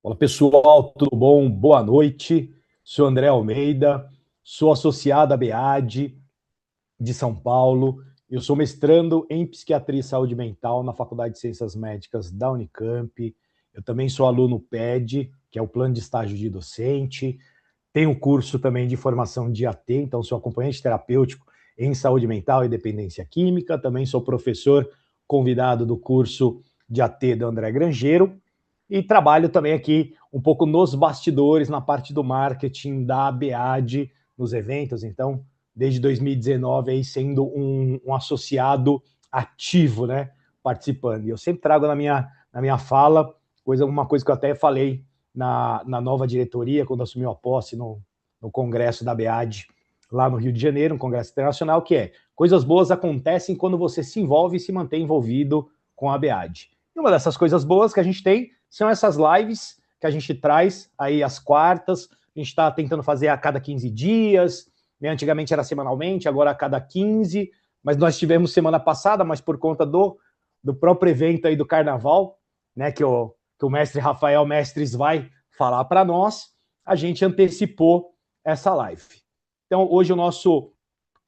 Fala pessoal, tudo bom? Boa noite. Sou André Almeida, sou associado à BEAD de São Paulo. Eu sou mestrando em Psiquiatria e Saúde Mental na Faculdade de Ciências Médicas da Unicamp. Eu também sou aluno PED, que é o Plano de Estágio de Docente. Tenho curso também de formação de AT, então sou acompanhante terapêutico em saúde mental e dependência química. Também sou professor convidado do curso de AT do André Grangeiro. E trabalho também aqui um pouco nos bastidores, na parte do marketing da BEAD, nos eventos. Então, desde 2019, aí sendo um associado ativo, né? Participando. E eu sempre trago na minha fala uma coisa que eu até falei na nova diretoria, quando assumiu a posse no congresso da BEAD, lá no Rio de Janeiro, um congresso internacional, que é: coisas boas acontecem quando você se envolve e se mantém envolvido com a BEAD. E uma dessas coisas boas que a gente tem são essas lives que a gente traz aí às quartas. A gente está tentando fazer a cada 15 dias, né? Antigamente era semanalmente, agora a cada 15, mas nós tivemos semana passada, mas por conta do próprio evento aí do Carnaval, né, que o mestre Rafael Mestres vai falar para nós, a gente antecipou essa live. Então, hoje o nosso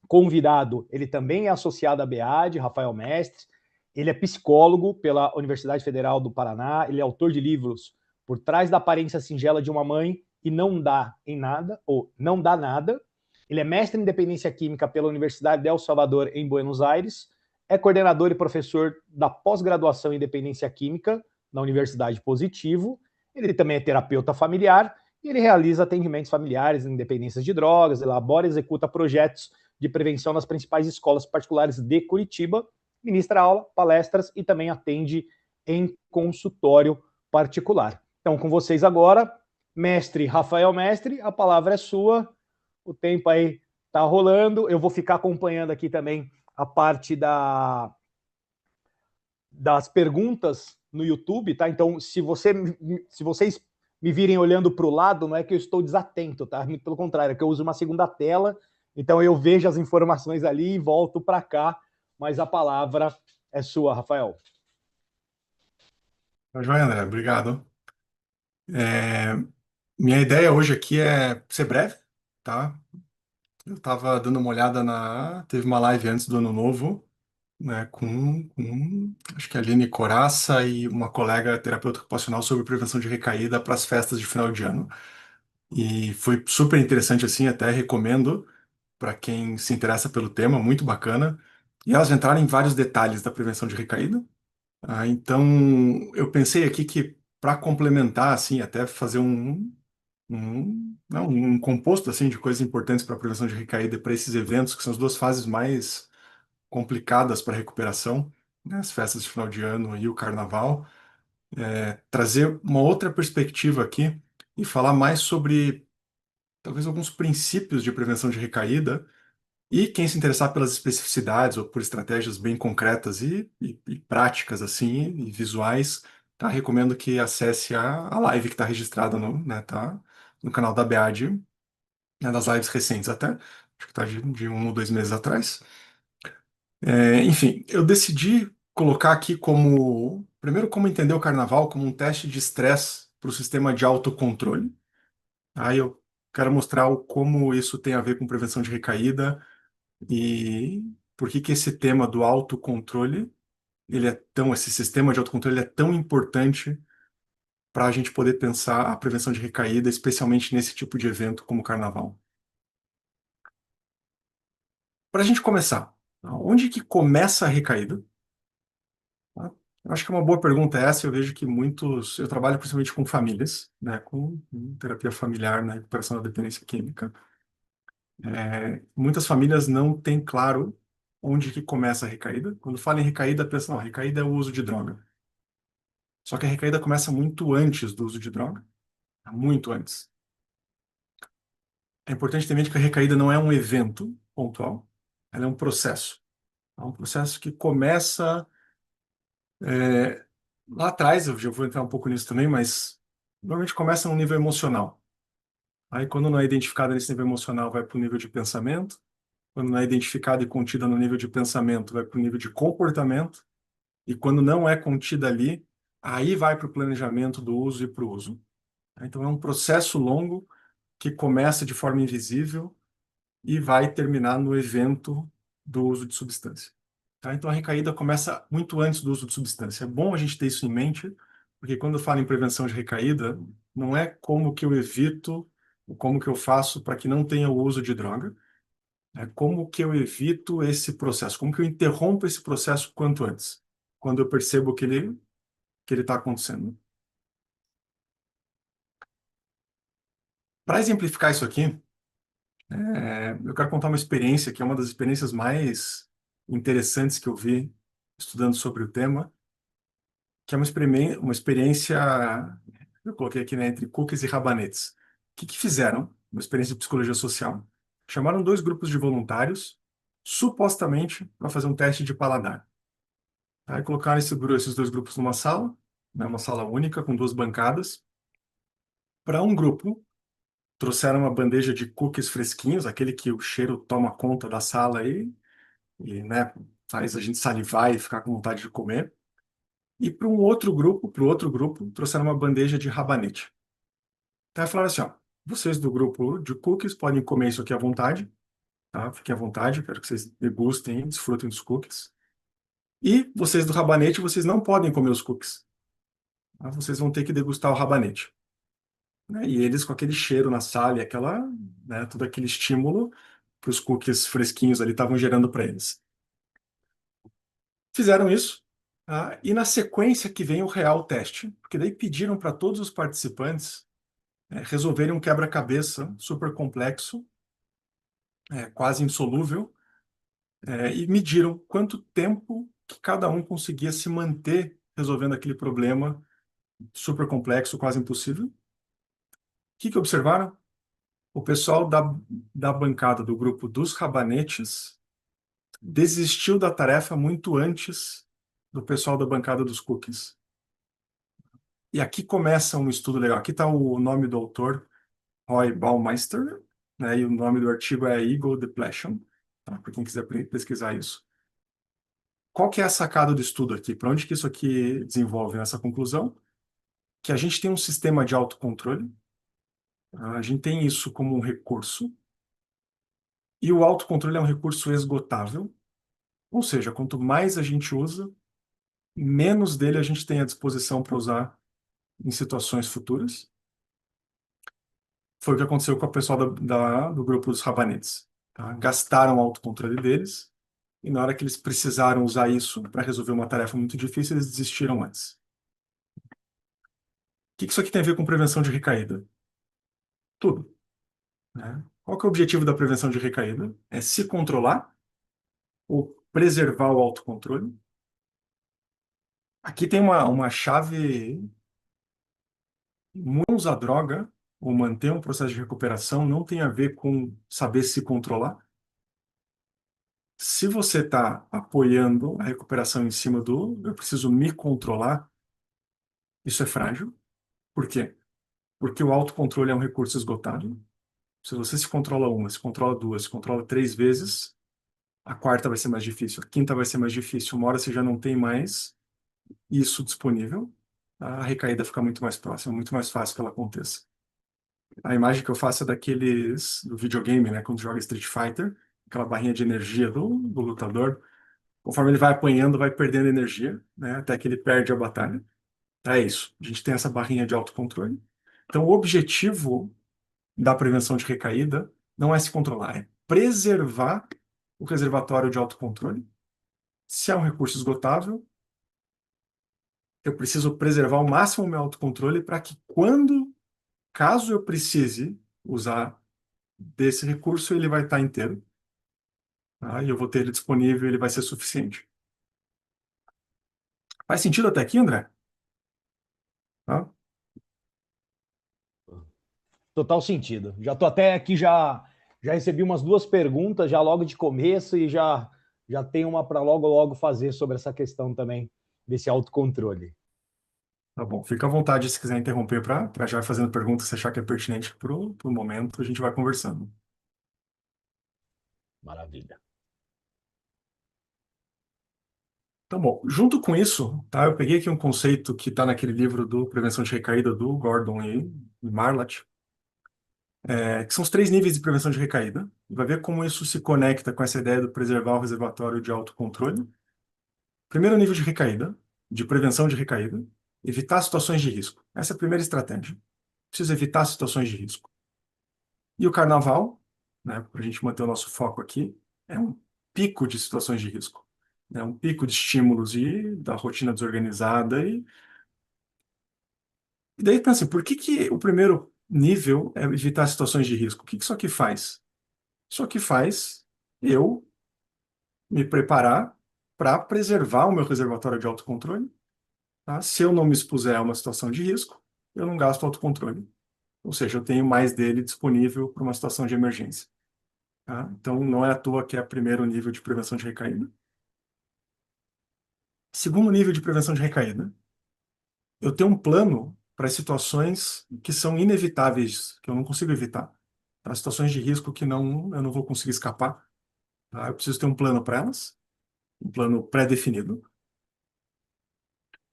convidado, ele também é associado à BEAD, Rafael Mestres. Ele é psicólogo pela Universidade Federal do Paraná, ele é autor de livros Por Trás da Aparência Singela de uma Mãe e Não Dá em Nada, ou Não Dá Nada. Ele é mestre em Dependência Química pela Universidade de El Salvador, em Buenos Aires. É coordenador e professor da pós-graduação em Dependência Química na Universidade Positivo. Ele também é terapeuta familiar e ele realiza atendimentos familiares em dependências de drogas, elabora e executa projetos de prevenção nas principais escolas particulares de Curitiba, ministra aula, palestras e também atende em consultório particular. Então, com vocês agora, mestre Rafael Mestre, a palavra é sua, o tempo aí está rolando, eu vou ficar acompanhando aqui também a parte das perguntas no YouTube, tá? Então, se vocês me virem olhando para o lado, não é que eu estou desatento, tá? Muito pelo contrário, é que eu uso uma segunda tela, então eu vejo as informações ali e volto para cá, mas a palavra é sua, Rafael. Tá joia, André, obrigado. É, Minha ideia hoje aqui é ser breve, tá? Eu estava dando uma olhada Teve uma live antes do Ano Novo, né, acho que a Aline Coraça e uma colega terapeuta ocupacional sobre prevenção de recaída para as festas de final de ano. E foi super interessante, assim, até recomendo para quem se interessa pelo tema, muito bacana. E elas entraram em vários detalhes da prevenção de recaída. Então, eu pensei aqui que para complementar, assim, até fazer não, um composto assim de coisas importantes para a prevenção de recaída para esses eventos, que são as duas fases mais complicadas para a recuperação, né, as festas de final de ano e o carnaval, trazer uma outra perspectiva aqui e falar mais sobre talvez alguns princípios de prevenção de recaída. E quem se interessar pelas especificidades ou por estratégias bem concretas e práticas assim, e visuais, tá? Recomendo que acesse a live que está registrada tá, no canal da BEAD, né, das lives recentes até, acho que está de 1 ou 2 meses atrás. Enfim, eu decidi colocar aqui primeiro, como entender o carnaval como um teste de estresse para o sistema de autocontrole. Aí eu quero mostrar como isso tem a ver com prevenção de recaída e por que que esse tema do autocontrole, esse sistema de autocontrole é tão importante para a gente poder pensar a prevenção de recaída, especialmente nesse tipo de evento como o carnaval. Para a gente começar, onde que começa a recaída? Tá? Eu acho que é uma boa pergunta essa. Eu vejo que eu trabalho principalmente com famílias, né, com terapia familiar na recuperação da dependência química. Muitas famílias não têm claro onde que começa a recaída. Quando fala em recaída, pensa, não, recaída é o uso de droga. Só que a recaída começa muito antes do uso de droga, muito antes. É importante ter em mente que a recaída não é um evento pontual, ela é um processo. É um processo que começa é, lá atrás, eu já vou entrar um pouco nisso também, mas normalmente começa no nível emocional. Aí, quando não é identificada nesse nível emocional, vai para o nível de pensamento. Quando não é identificada e contida no nível de pensamento, vai para o nível de comportamento. E quando não é contida ali, aí vai para o planejamento do uso e para o uso. Então, é um processo longo que começa de forma invisível e vai terminar no evento do uso de substância. Tá? Então, a recaída começa muito antes do uso de substância. É bom a gente ter isso em mente, porque quando eu falo em prevenção de recaída, não é como que eu evito, ou como que eu faço para que não tenha o uso de droga, é como que eu evito esse processo, como que eu interrompo esse processo quanto antes, quando eu percebo que ele está acontecendo. Para exemplificar isso aqui, eu quero contar uma experiência que é uma das experiências mais interessantes que eu vi estudando sobre o tema, que é uma experiência, eu coloquei aqui, né, entre cookies e rabanetes. O que fizeram? Uma experiência de psicologia social. Chamaram dois grupos de voluntários, supostamente para fazer um teste de paladar. Aí colocaram esses dois grupos numa sala, né, uma sala única com duas bancadas. Para um grupo, trouxeram uma bandeja de cookies fresquinhos, aquele que o cheiro toma conta da sala aí, e, né, faz a gente salivar e ficar com vontade de comer. E para o outro grupo, trouxeram uma bandeja de rabanete. Então, falaram assim, ó, vocês do grupo de cookies podem comer isso aqui à vontade, tá? Fiquem à vontade, quero que vocês degustem, desfrutem dos cookies. E vocês do rabanete, vocês não podem comer os cookies, tá? Vocês vão ter que degustar o rabanete. Né? E eles com aquele cheiro na sala e aquela, né, todo aquele estímulo que os cookies fresquinhos ali estavam gerando para eles. Fizeram isso, tá? E na sequência que vem o real teste, porque daí pediram para todos os participantes resolverem um quebra-cabeça super complexo, quase insolúvel, e mediram quanto tempo que cada um conseguia se manter resolvendo aquele problema super complexo, quase impossível. O que observaram? O pessoal da bancada do grupo dos rabanetes desistiu da tarefa muito antes do pessoal da bancada dos cookies. E aqui começa um estudo legal. Aqui está o nome do autor, Roy Baumeister, né, e o nome do artigo é Ego Depletion, tá? Para quem quiser pesquisar isso. Qual que é a sacada do estudo aqui? Para onde que isso aqui desenvolve nessa conclusão? Que a gente tem um sistema de autocontrole, a gente tem isso como um recurso, e o autocontrole é um recurso esgotável, ou seja, quanto mais a gente usa, menos dele a gente tem à disposição para usar em situações futuras. Foi o que aconteceu com o pessoal do grupo dos rabanetes. Tá? Gastaram o autocontrole deles, e na hora que eles precisaram usar isso para resolver uma tarefa muito difícil, eles desistiram antes. O que isso aqui tem a ver com prevenção de recaída? Tudo. Né? Qual que é o objetivo da prevenção de recaída? É se controlar ou preservar o autocontrole. Aqui tem uma chave: não usar droga ou manter um processo de recuperação não tem a ver com saber se controlar. Se você está apoiando a recuperação em cima do eu preciso me controlar, isso é frágil. Por quê? Porque o autocontrole é um recurso esgotado. Se você se controla uma, se controla duas, se controla três vezes, a quarta vai ser mais difícil, a quinta vai ser mais difícil. Uma hora você já não tem mais isso disponível, a recaída fica muito mais próxima, muito mais fácil que ela aconteça. A imagem que eu faço é daqueles do videogame, né? Quando joga Street Fighter, aquela barrinha de energia do lutador. Conforme ele vai apanhando, vai perdendo energia, né? Até que ele perde a batalha. É isso. A gente tem essa barrinha de autocontrole. Então, o objetivo da prevenção de recaída não é se controlar, é preservar o reservatório de autocontrole. Se é um recurso esgotável, eu preciso preservar ao máximo o meu autocontrole para que caso eu precise usar desse recurso, ele vai estar inteiro, tá? E eu vou ter ele disponível, ele vai ser suficiente. Faz sentido até aqui, André? Tá? Total sentido. Já tô até aqui, já recebi umas duas perguntas já logo de começo e já tenho uma para logo fazer sobre essa questão também desse autocontrole. Tá bom. Fica à vontade se quiser interromper para já ir fazendo perguntas, se achar que é pertinente pro momento, a gente vai conversando. Maravilha. Então, bom, junto com isso, tá, eu peguei aqui um conceito que está naquele livro do Prevenção de Recaída do Gordon e Marlatt, que são os três níveis de prevenção de recaída. Vai ver como isso se conecta com essa ideia do preservar o reservatório de autocontrole. Primeiro nível de recaída, de prevenção de recaída, evitar situações de risco. Essa é a primeira estratégia. Preciso evitar situações de risco. E o carnaval, né, para a gente manter o nosso foco aqui, é um pico de situações de risco. É um pico de estímulos e da rotina desorganizada. E daí pensa assim, por que que o primeiro nível é evitar situações de risco? O que que isso aqui faz? Isso aqui faz eu me preparar para preservar o meu reservatório de autocontrole. Tá? Se eu não me expuser a uma situação de risco, eu não gasto autocontrole. Ou seja, eu tenho mais dele disponível para uma situação de emergência. Tá? Então, não é à toa que é o primeiro nível de prevenção de recaída. Segundo nível de prevenção de recaída, eu tenho um plano para situações que são inevitáveis, que eu não consigo evitar. Tá? Situações de risco que eu não vou conseguir escapar. Tá? Eu preciso ter um plano para elas, um plano pré-definido.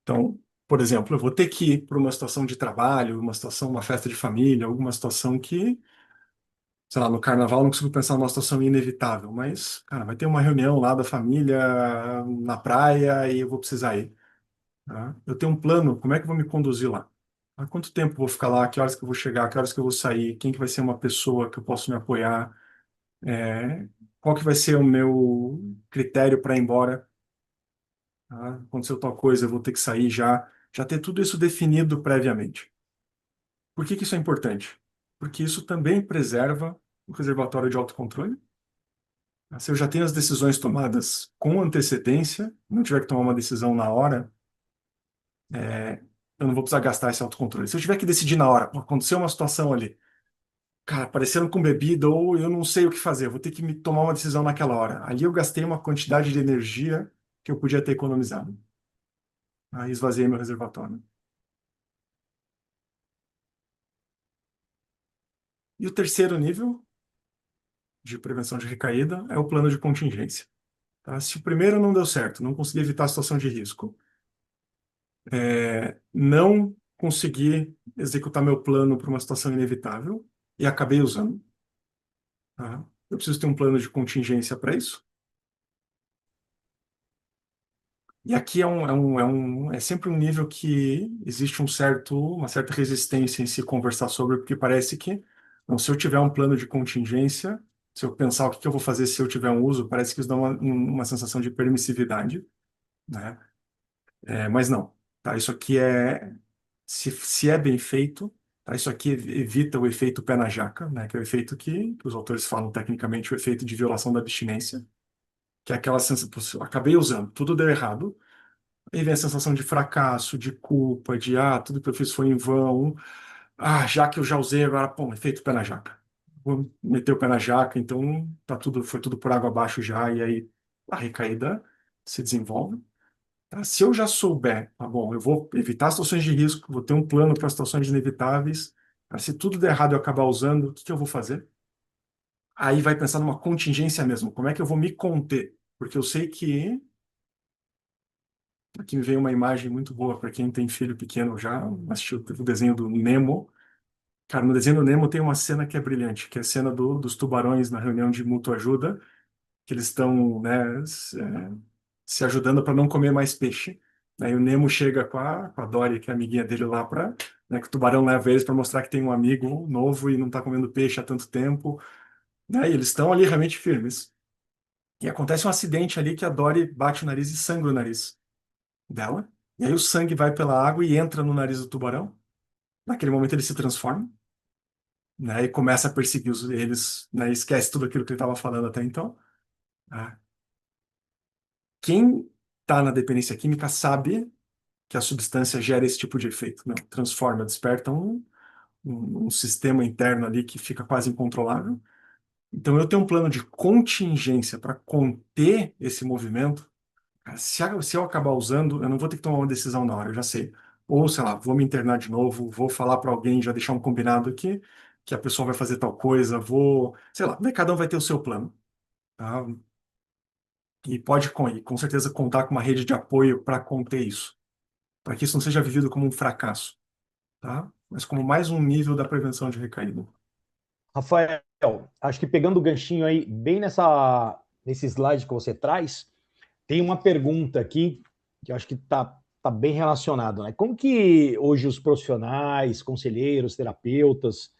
Então, por exemplo, eu vou ter que ir para uma situação de trabalho, uma situação, uma festa de família, alguma situação que, sei lá, no carnaval eu não consigo pensar numa situação inevitável, mas, cara, vai ter uma reunião lá da família na praia e eu vou precisar ir. Tá? Eu tenho um plano, como é que eu vou me conduzir lá? Há quanto tempo eu vou ficar lá? Que horas que eu vou chegar? Que horas que eu vou sair? Quem que vai ser uma pessoa que eu posso me apoiar? É, qual que vai ser o meu critério para ir embora? Tá? Aconteceu tal coisa, eu vou ter que sair já. Já ter tudo isso definido previamente. Por que que isso é importante? Porque isso também preserva o reservatório de autocontrole. Tá? Se eu já tenho as decisões tomadas com antecedência, não tiver que tomar uma decisão na hora, eu não vou precisar gastar esse autocontrole. Se eu tiver que decidir na hora, pô, aconteceu uma situação ali, cara, apareceram com bebida ou eu não sei o que fazer, eu vou ter que me tomar uma decisão naquela hora. Ali eu gastei uma quantidade de energia que eu podia ter economizado. Aí esvaziei meu reservatório. E o terceiro nível de prevenção de recaída é o plano de contingência. Tá? Se o primeiro não deu certo, não consegui evitar a situação de risco, não consegui executar meu plano para uma situação inevitável e acabei usando. Tá? Eu preciso ter um plano de contingência para isso. E aqui é sempre um nível que existe uma certa resistência em se conversar sobre, porque parece que, bom, se eu tiver um plano de contingência, se eu pensar o que que eu vou fazer se eu tiver um uso, parece que isso dá uma sensação de permissividade, né? Mas não, tá? Isso aqui se é bem feito, tá? Isso aqui evita o efeito pé na jaca, né? Que é o efeito que os autores falam tecnicamente, o efeito de violação da abstinência, que é aquela sensação, "Putz, eu acabei usando, tudo deu errado, aí vem a sensação de fracasso, de culpa, de tudo que eu fiz foi em vão. Já que eu já usei, agora, pô, efeito pé na jaca. Vou meter o pé na jaca, então foi tudo por água abaixo já, e aí a recaída se desenvolve. Tá? Se eu já souber, tá bom, eu vou evitar situações de risco, vou ter um plano para situações inevitáveis. Tá? Se tudo der errado e eu acabar usando, o que que eu vou fazer? Aí vai pensar numa contingência mesmo. Como é que eu vou me conter? Porque eu sei que aqui me veio uma imagem muito boa para quem tem filho pequeno já assistiu o desenho do Nemo. Cara, no desenho do Nemo tem uma cena que é brilhante, que é a cena dos tubarões na reunião de mútua ajuda, que eles estão, né, se ajudando para não comer mais peixe. Aí o Nemo chega com a Dory, que é a amiguinha dele lá, que o tubarão leva eles para mostrar que tem um amigo novo e não está comendo peixe há tanto tempo. Né, e eles estão ali realmente firmes. E acontece um acidente ali que a Dory bate o nariz e sangra o nariz dela. E aí o sangue vai pela água e entra no nariz do tubarão. Naquele momento ele se transforma, né, e começa a perseguir eles, né, e esquece tudo aquilo que ele estava falando até então. Ah, quem está na dependência química sabe que a substância gera esse tipo de efeito, né? Transforma, desperta um sistema interno ali que fica quase incontrolável. Então, eu tenho um plano de contingência para conter esse movimento. Cara, se eu acabar usando, eu não vou ter que tomar uma decisão na hora, eu já sei. Ou, sei lá, vou me internar de novo, vou falar para alguém, já deixar um combinado aqui, que a pessoa vai fazer tal coisa, sei lá, né, cada um vai ter o seu plano. Tá? e pode com certeza contar com uma rede de apoio para conter isso, para que isso não seja vivido como um fracasso, tá? Mas como mais um nível da prevenção de recaída. Rafael, acho que pegando o ganchinho aí, bem nesse slide que você traz, tem uma pergunta aqui que eu acho que tá bem relacionado, né? Como que hoje os profissionais, conselheiros, terapeutas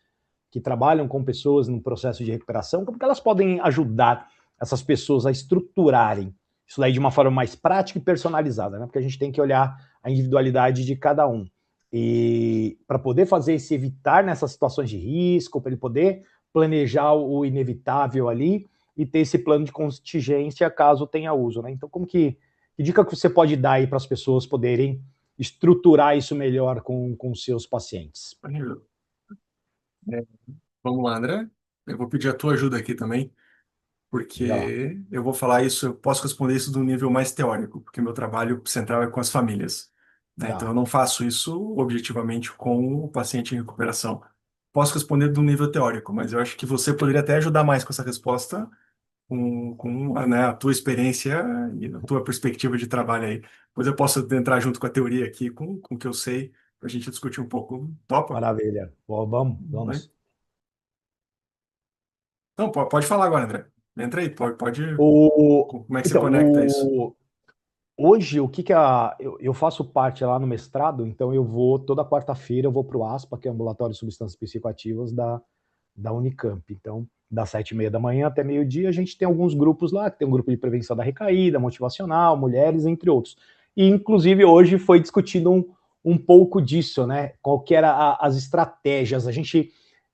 que trabalham com pessoas no processo de recuperação, como que elas podem ajudar essas pessoas a estruturarem isso daí de uma forma mais prática e personalizada, né? Porque a gente tem que olhar a individualidade de cada um. E para poder fazer esse evitar nessas situações de risco, para ele poder planejar o inevitável ali e ter esse plano de contingência caso tenha uso, né? Então, que dica que você pode dar aí para as pessoas poderem estruturar isso melhor com seus pacientes? É, vamos lá, André. Eu vou pedir a tua ajuda aqui também, Diga lá. porque eu vou falar isso, eu posso responder isso do nível mais teórico, porque meu trabalho central é com as famílias, né? Então eu Tá. não faço isso objetivamente com o paciente em recuperação. Posso responder do nível teórico, mas eu acho que você poderia até ajudar mais com essa resposta, com né, a tua experiência e a tua perspectiva de trabalho aí. Pois eu posso entrar junto com a teoria aqui, com o que eu sei, para a gente discutir um pouco. Topa? Maravilha. Bom, vamos, Vai. vamos. Não, pode falar agora, André. Entra aí, pode. O, Como é que você então, conecta isso? hoje, o que que eu faço parte lá no mestrado, então eu vou, toda quarta-feira, eu vou para o ASPA, que é o Ambulatório de Substâncias Psicoativas da Unicamp. Então, das 7h30 da manhã até meio-dia, a gente tem alguns grupos lá, que tem um grupo de prevenção da recaída, motivacional, mulheres, entre outros. E, inclusive, hoje foi discutido um pouco disso, né? Qual que era as estratégias.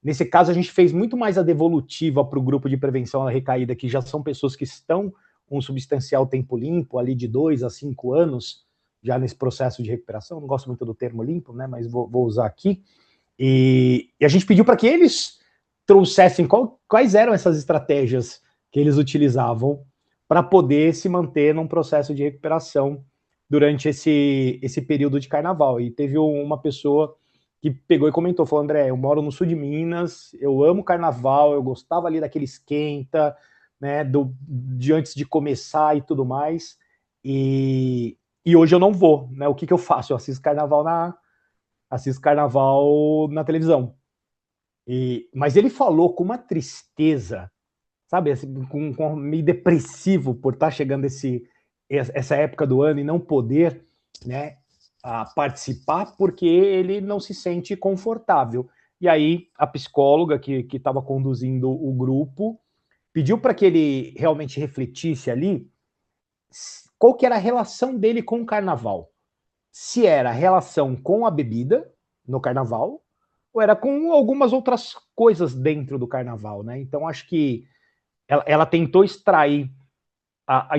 Nesse caso, a gente fez muito mais a devolutiva para o grupo de prevenção da recaída, que já são pessoas que estão com um substancial tempo limpo, ali de 2 a 5 anos, já nesse processo de recuperação. Não gosto muito do termo limpo, né? Mas vou usar aqui. E a gente pediu para que eles trouxessem quais eram essas estratégias que eles utilizavam para poder se manter num processo de recuperação durante esse período de carnaval. E teve uma pessoa que pegou e comentou, falou, André, eu moro no sul de Minas, eu amo carnaval, eu gostava ali daquele esquenta, né, de antes de começar e tudo mais, e hoje eu não vou, né, o que eu faço? Eu assisto carnaval na televisão. Mas ele falou com uma tristeza, sabe, assim, meio depressivo por estar chegando essa época do ano e não poder, né, participar porque ele não se sente confortável. E aí a psicóloga que estava conduzindo o grupo pediu para que ele realmente refletisse ali qual que era a relação dele com o carnaval. Se era a relação com a bebida no carnaval ou era com algumas outras coisas dentro do carnaval, né? Então acho que ela tentou extrair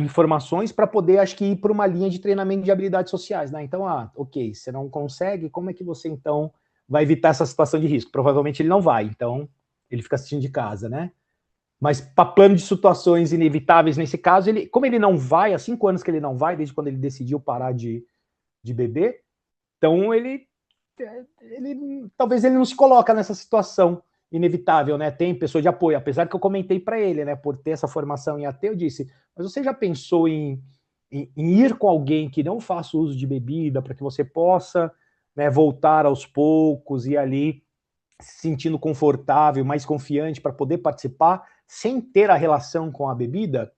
informações para poder, acho que, ir para uma linha de treinamento de habilidades sociais, né? Então, ok, você não consegue, como é que você então vai evitar essa situação de risco? Provavelmente ele não vai, então ele fica assistindo de casa, né? Mas para plano de situações inevitáveis nesse caso, como ele não vai, há 5 anos que ele não vai, desde quando ele decidiu parar de beber, então talvez ele não se coloca nessa situação inevitável, né? Tem pessoa de apoio, apesar que eu comentei para ele, né? Por ter essa formação em AT, eu disse, mas você já pensou em ir com alguém que não faça uso de bebida para que você possa, né, voltar aos poucos e ali se sentindo confortável, mais confiante para poder participar, sem ter a relação com a bebida?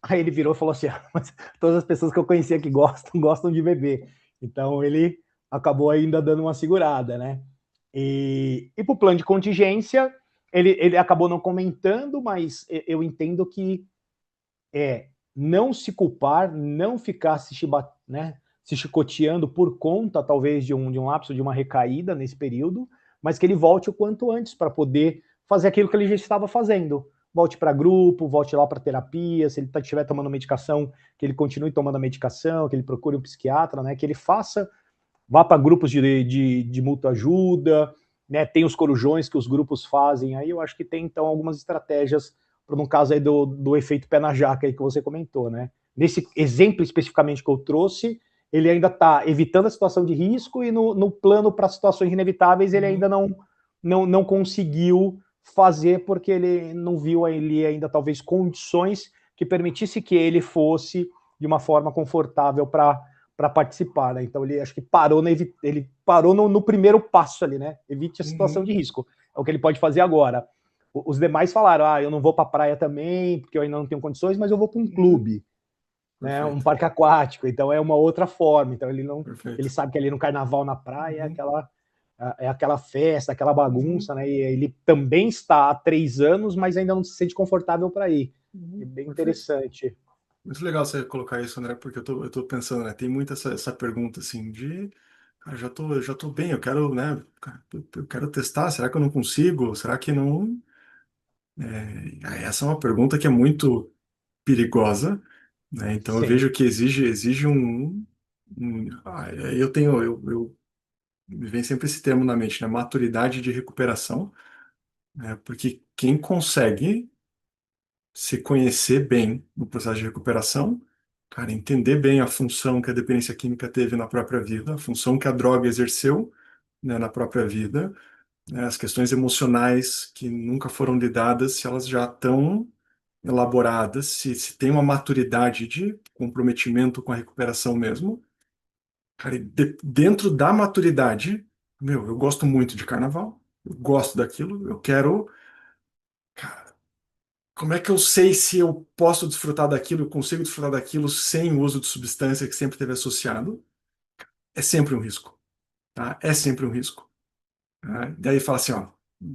Aí ele virou e falou assim: mas todas as pessoas que eu conhecia que gostam de beber. Então ele acabou ainda dando uma segurada, né? E para o plano de contingência, ele acabou não comentando, mas eu entendo que não se culpar, não ficar né, se chicoteando por conta, talvez, de um lapso, de uma recaída nesse período, mas que ele volte o quanto antes para poder fazer aquilo que ele já estava fazendo. Volte para grupo, volte lá para terapia, se ele estiver tomando medicação, que ele continue tomando a medicação, que ele procure um psiquiatra, né, que ele vá para grupos de mútua ajuda, né, tem os corujões que os grupos fazem, aí eu acho que tem, então, algumas estratégias para no caso aí do efeito pé na jaca aí que você comentou, né? Nesse exemplo especificamente que eu trouxe, ele ainda está evitando a situação de risco e no plano para situações inevitáveis ele ainda não conseguiu fazer porque ele não viu ele ainda talvez condições que permitisse que ele fosse de uma forma confortável para participar, né? Então ele acho que parou, ele parou no primeiro passo ali, né? Evite a situação de risco. É o que ele pode fazer agora. Os demais falaram, eu não vou para a praia também, porque eu ainda não tenho condições, mas eu vou para um clube, né? Um parque aquático, então é uma outra forma. Então ele sabe que ali no carnaval na praia é aquela festa, aquela bagunça, né? E ele também está há 3 anos, mas ainda não se sente confortável para ir. É bem interessante. Muito legal você colocar isso, André, porque eu tô pensando, né? Tem muita essa pergunta assim de, cara, já tô bem, eu quero, né? Eu quero testar, será que eu não consigo? Será que não? Essa é uma pergunta que é muito perigosa, né? Então eu Sim. vejo que exige eu me vem sempre esse termo na mente, né? Maturidade de recuperação, né? Porque quem consegue se conhecer bem no processo de recuperação, cara, entender bem a função que a dependência química teve na própria vida, a função que a droga exerceu, né, na própria vida, né, as questões emocionais que nunca foram lidadas, se elas já estão elaboradas, se tem uma maturidade de comprometimento com a recuperação mesmo. Cara, e dentro da maturidade, eu gosto muito de carnaval, eu gosto daquilo, eu quero. Cara, como é que eu sei se eu posso desfrutar daquilo, eu consigo desfrutar daquilo sem o uso de substância que sempre teve associado? É sempre um risco, tá? É sempre um risco. Né? Daí fala assim, ó,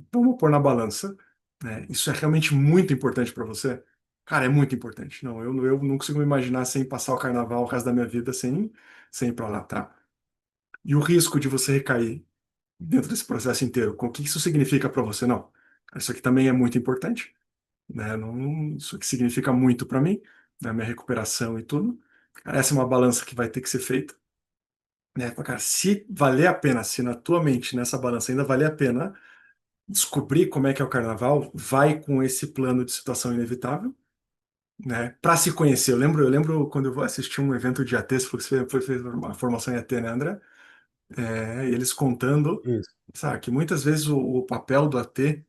vamos pôr na balança, né? Isso é realmente muito importante para você? Cara, é muito importante. Não, eu não consigo me imaginar sem passar o carnaval o resto da minha vida sem ir para lá, tá? E o risco de você recair dentro desse processo inteiro, o que isso significa para você? Não, isso aqui também é muito importante, né? Não, isso aqui significa muito para mim, na minha recuperação e tudo. Essa é uma balança que vai ter que ser feita, né? Cara, se valer a pena, se na tua mente nessa balança ainda valer a pena descobrir como é que é o carnaval, vai com esse plano de situação inevitável, né? Para se conhecer. Eu lembro quando eu vou assistir um evento de AT, você falou que você fez uma formação em AT, né, André? Eles contando, Isso. sabe, que muitas vezes o papel do AT,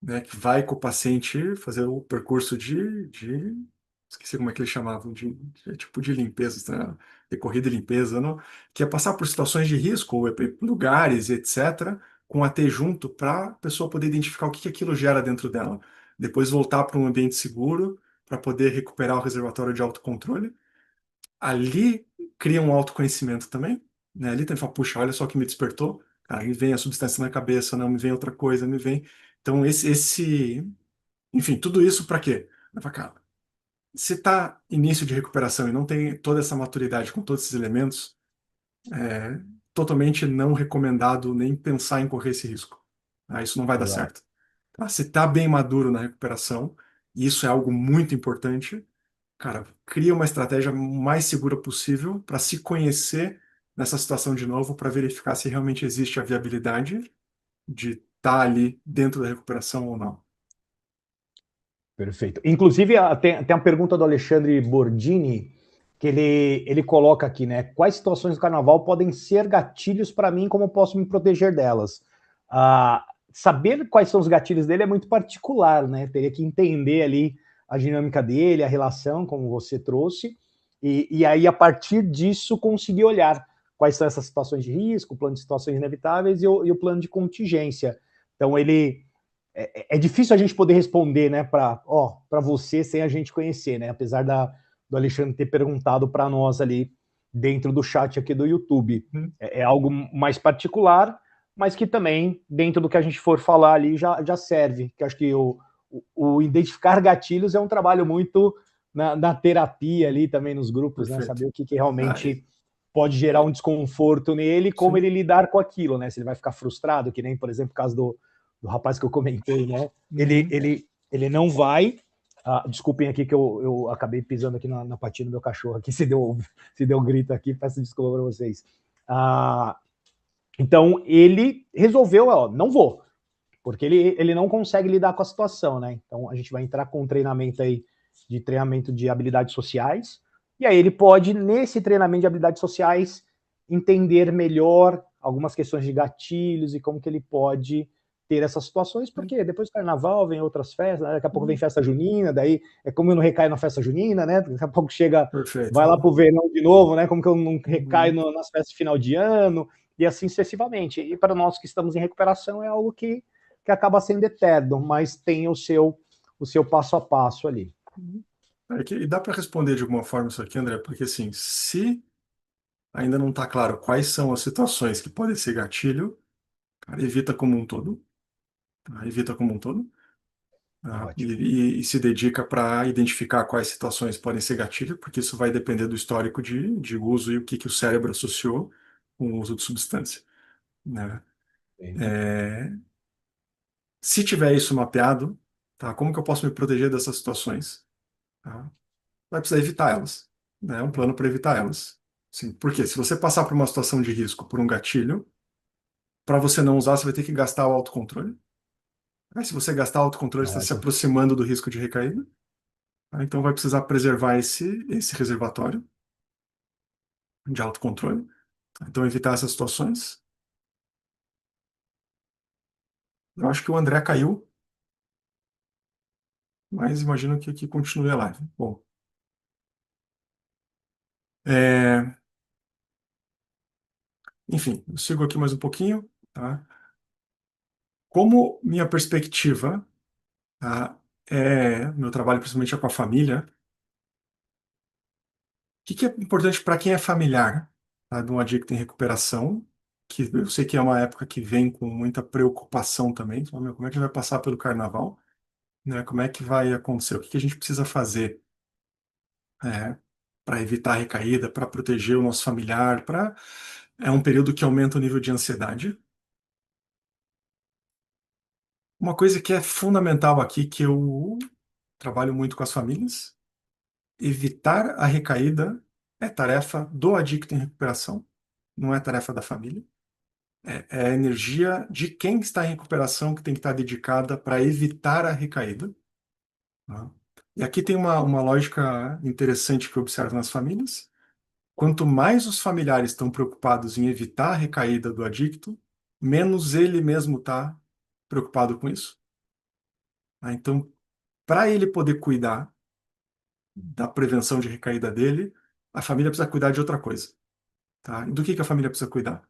né, que vai com o paciente fazer o percurso esqueci como é que eles chamavam, tipo de limpeza, né? Recorrida e limpeza, não? Que é passar por situações de risco, ou lugares, etc., com a T junto, para a pessoa poder identificar o que aquilo gera dentro dela. Depois voltar para um ambiente seguro, para poder recuperar o reservatório de autocontrole. Ali cria um autoconhecimento também, né? Ali também fala, puxa, olha só o que me despertou. Cara, me vem a substância na cabeça, não me vem outra coisa, me vem. Então, enfim, tudo isso para quê? Pra, cara, se está início de recuperação e não tem toda essa maturidade com todos esses elementos, é totalmente não recomendado nem pensar em correr esse risco. Tá? Isso não vai dar Exato. certo. Tá? Se está bem maduro na recuperação, e isso é algo muito importante, cara, cria uma estratégia mais segura possível para se conhecer nessa situação de novo, para verificar se realmente existe a viabilidade de estar ali dentro da recuperação ou não. Perfeito. Inclusive, tem a pergunta do Alexandre Bordini, que ele coloca aqui, né? Quais situações do carnaval podem ser gatilhos para mim, como eu posso me proteger delas? Saber quais são os gatilhos dele é muito particular, né? Teria que entender ali a dinâmica dele, a relação, como você trouxe, e aí, a partir disso, conseguir olhar quais são essas situações de risco, o plano de situações inevitáveis e o plano de contingência. Então, é difícil a gente poder responder, né, para você sem a gente conhecer, né? Apesar do Alexandre ter perguntado para nós ali dentro do chat aqui do YouTube. É algo mais particular, mas que também, dentro do que a gente for falar ali, já serve. Que acho que o identificar gatilhos é um trabalho muito na terapia ali também nos grupos, né? Perfeito. Saber o que realmente pode gerar um desconforto nele, como Sim. ele lidar com aquilo, né? Se ele vai ficar frustrado, que nem, por exemplo, o caso do rapaz que eu comentei, né? Ele não vai. Desculpem aqui que eu acabei pisando aqui na patinha do meu cachorro aqui, se deu grito aqui, peço desculpa para vocês. Então ele resolveu, não vou, porque ele não consegue lidar com a situação, né? Então a gente vai entrar com um treinamento aí de treinamento de habilidades sociais, e aí ele pode, nesse treinamento de habilidades sociais, entender melhor algumas questões de gatilhos e como que ele pode ter essas situações, porque depois do carnaval vem outras festas, daqui a pouco vem festa junina, daí é como eu não recaio na festa junina, né? Daqui a pouco chega, Perfeito. vai lá pro verão de novo, né? Como que eu não recaio Uhum. nas festas de final de ano, e assim sucessivamente. E para nós que estamos em recuperação é algo que acaba sendo eterno, mas tem o seu passo a passo ali. E dá para responder de alguma forma isso aqui, André, porque assim, se ainda não está claro quais são as situações que podem ser gatilho, cara, evita como um todo, tá? Evita como um todo, tá? Ótimo. E se dedica para identificar quais situações podem ser gatilho, porque isso vai depender do histórico de uso e o que, que o cérebro associou com o uso de substância, né? É, se tiver isso mapeado, tá? Como que eu posso me proteger dessas situações? Tá? Vai precisar evitar elas, né? Um plano para evitar elas. Sim, porque se você passar por uma situação de risco por um gatilho, para você não usar, você vai ter que gastar o autocontrole. Aí, se você gastar o autocontrole, você está se Ótimo. aproximando do risco de recaída. Tá? Então, vai precisar preservar esse reservatório de autocontrole. Tá? Então, evitar essas situações. Eu acho que o André caiu, mas imagino que continue a live. Bom, é, enfim, eu sigo aqui mais um pouquinho. Tá? Como minha perspectiva, tá, meu trabalho principalmente é com a família, que é importante para quem é familiar, tá, de um adicto em recuperação, que eu sei que é uma época que vem com muita preocupação também, então, meu, como é que vai passar pelo carnaval, né? Como é que vai acontecer? O que a gente precisa fazer para evitar a recaída, para proteger o nosso familiar, é um período que aumenta o nível de ansiedade. Uma coisa que é fundamental aqui, que eu trabalho muito com as famílias, evitar a recaída é tarefa do adicto em recuperação, não é tarefa da família. É a energia de quem está em recuperação que tem que estar dedicada para evitar a recaída. Tá? E aqui tem uma lógica interessante que eu observo nas famílias. Quanto mais os familiares estão preocupados em evitar a recaída do adicto, menos ele mesmo está preocupado com isso. Tá? Então, para ele poder cuidar da prevenção de recaída dele, a família precisa cuidar de outra coisa. Tá? E do que a família precisa cuidar?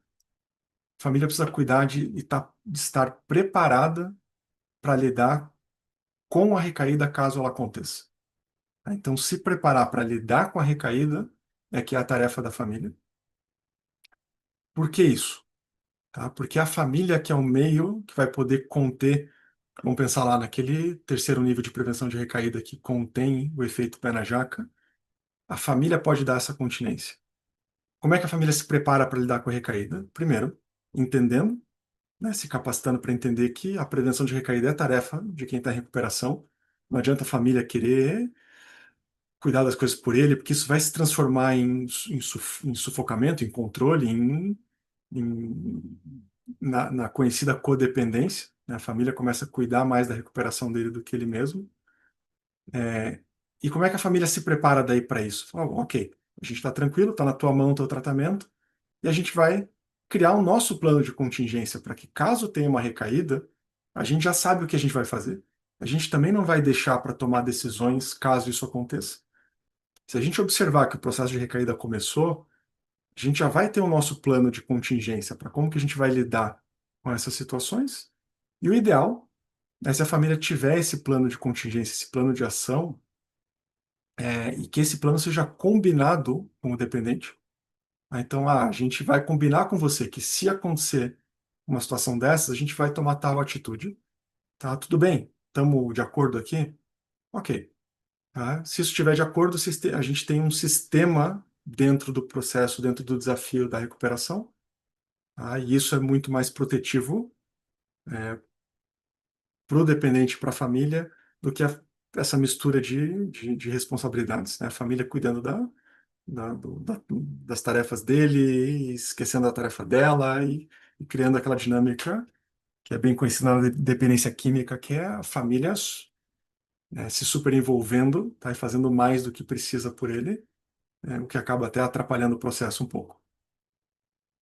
A família precisa cuidar de estar preparada para lidar com a recaída caso ela aconteça. Tá? Então, se preparar para lidar com a recaída é que é a tarefa da família. Por que isso? Tá? Porque a família que é o meio que vai poder conter, vamos pensar lá naquele terceiro nível de prevenção de recaída que contém o efeito pé na jaca, a família pode dar essa continência. Como é que a família se prepara para lidar com a recaída? Primeiro, entendendo, né, se capacitando para entender que a prevenção de recaída é tarefa de quem está em recuperação. Não adianta a família querer cuidar das coisas por ele, porque isso vai se transformar em sufocamento, em controle, em- na conhecida codependência, né? A família começa a cuidar mais da recuperação dele do que ele mesmo. E como é que a família se prepara daí para isso? Fala, ok, a gente está tranquilo, está na tua mão o teu tratamento, e a gente vai criar o nosso plano de contingência para que, caso tenha uma recaída, a gente já sabe o que a gente vai fazer. A gente também não vai deixar para tomar decisões caso isso aconteça. Se a gente observar que o processo de recaída começou, a gente já vai ter o nosso plano de contingência para como que a gente vai lidar com essas situações. E o ideal é se a família tiver esse plano de contingência, esse plano de ação, e que esse plano seja combinado com o dependente. Então, a gente vai combinar com você que se acontecer uma situação dessas, a gente vai tomar tal atitude. Tá? Tudo bem? Estamos de acordo aqui? Ok. Tá? Se isso estiver de acordo, a gente tem um sistema dentro do processo, dentro do desafio da recuperação, tá? E isso é muito mais protetivo para o dependente, para a família, do que essa mistura de responsabilidades, né? A família cuidando das tarefas dele, e esquecendo a tarefa dela e criando aquela dinâmica que é bem conhecida na dependência química, que é a família, né, se super envolvendo, tá? E fazendo mais do que precisa por ele, o que acaba até atrapalhando o processo um pouco.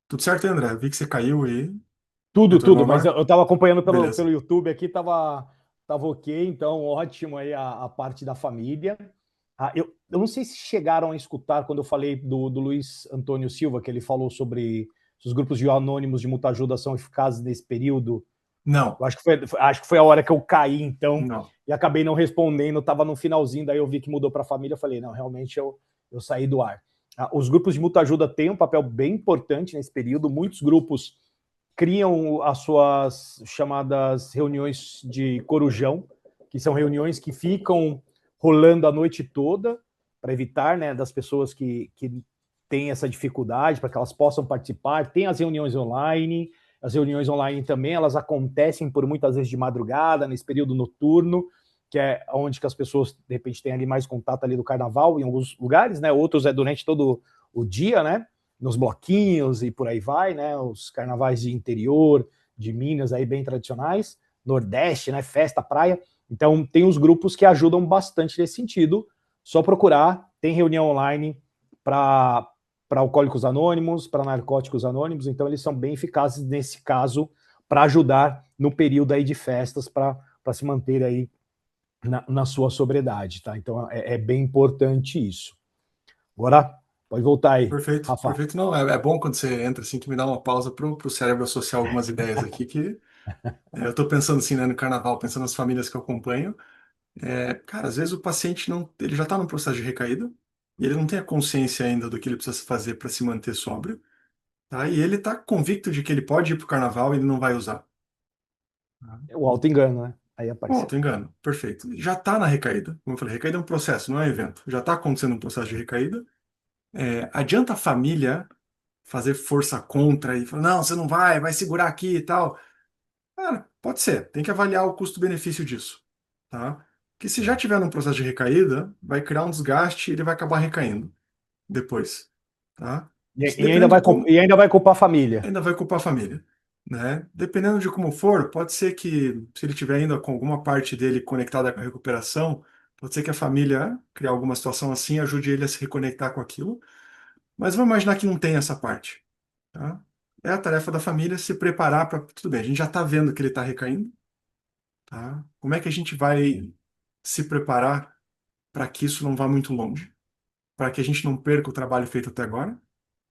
Tudo certo, André? Vi que você caiu aí. Tudo, Entrou no tudo, mas ar? eu estava acompanhando pelo Beleza. YouTube aqui, tava ok, então ótimo aí a parte da família. Eu não sei se chegaram a escutar quando eu falei do Luiz Antônio Silva, que ele falou sobre se os grupos de anônimos de multajuda são eficazes nesse período. Não, Eu acho que foi a hora que eu caí, então, não. e acabei não respondendo, estava no finalzinho, daí eu vi que mudou para a família, eu falei, não, realmente eu saí do ar. Os grupos de multajuda têm um papel bem importante nesse período, muitos grupos criam as suas chamadas reuniões de corujão, que são reuniões que ficam rolando a noite toda, para evitar, né, das pessoas que têm essa dificuldade, para que elas possam participar. Tem as reuniões online, as reuniões online também, elas acontecem por muitas vezes de madrugada, nesse período noturno, que é onde que as pessoas, de repente, têm ali mais contato ali do carnaval, em alguns lugares, né? Outros é durante todo o dia, né? Nos bloquinhos e por aí vai, né? Os carnavais de interior, de Minas, aí bem tradicionais, Nordeste, né? Festa, praia. Então, tem os grupos que ajudam bastante nesse sentido. Só procurar, tem reunião online para alcoólicos anônimos, para narcóticos anônimos, então eles são bem eficazes nesse caso para ajudar no período aí de festas para se manter aí na sua sobriedade, tá? Então é bem importante isso. Agora, pode voltar aí, Perfeito, Rafa. perfeito. Não, é bom quando você entra assim que me dá uma pausa pro cérebro associar algumas ideias aqui que eu estou pensando assim, né, no carnaval, pensando nas famílias que eu acompanho. Cara, às vezes o paciente não, ele já está num processo de recaída e ele não tem a consciência ainda do que ele precisa fazer para se manter sóbrio, tá? E ele está convicto de que ele pode ir para o carnaval e ele não vai usar. Tá? O auto-engano, né? Aí Bom, apareceu. tô engano, perfeito. Já está na recaída, como eu falei, recaída é um processo, não é um evento. Já está acontecendo um processo de recaída. Adianta a família fazer força contra e falar, não, você não vai segurar aqui e tal. Cara, pode ser, tem que avaliar o custo-benefício disso, tá? Que se já É. tiver num processo de recaída, vai criar um desgaste e ele vai acabar recaindo depois, tá? Isso E ainda dependendo de como, e ainda vai culpar a família. ainda vai culpar a família, né? Dependendo de como for, pode ser que se ele tiver ainda com alguma parte dele conectada com a recuperação, pode ser que a família criar alguma situação assim ajude ele a se reconectar com aquilo, mas vamos imaginar que não tem essa parte, tá? É a tarefa da família se preparar para. Tudo bem, a gente já está vendo que ele está recaindo, tá? Como é que a gente vai se preparar para que isso não vá muito longe? Para que a gente não perca o trabalho feito até agora,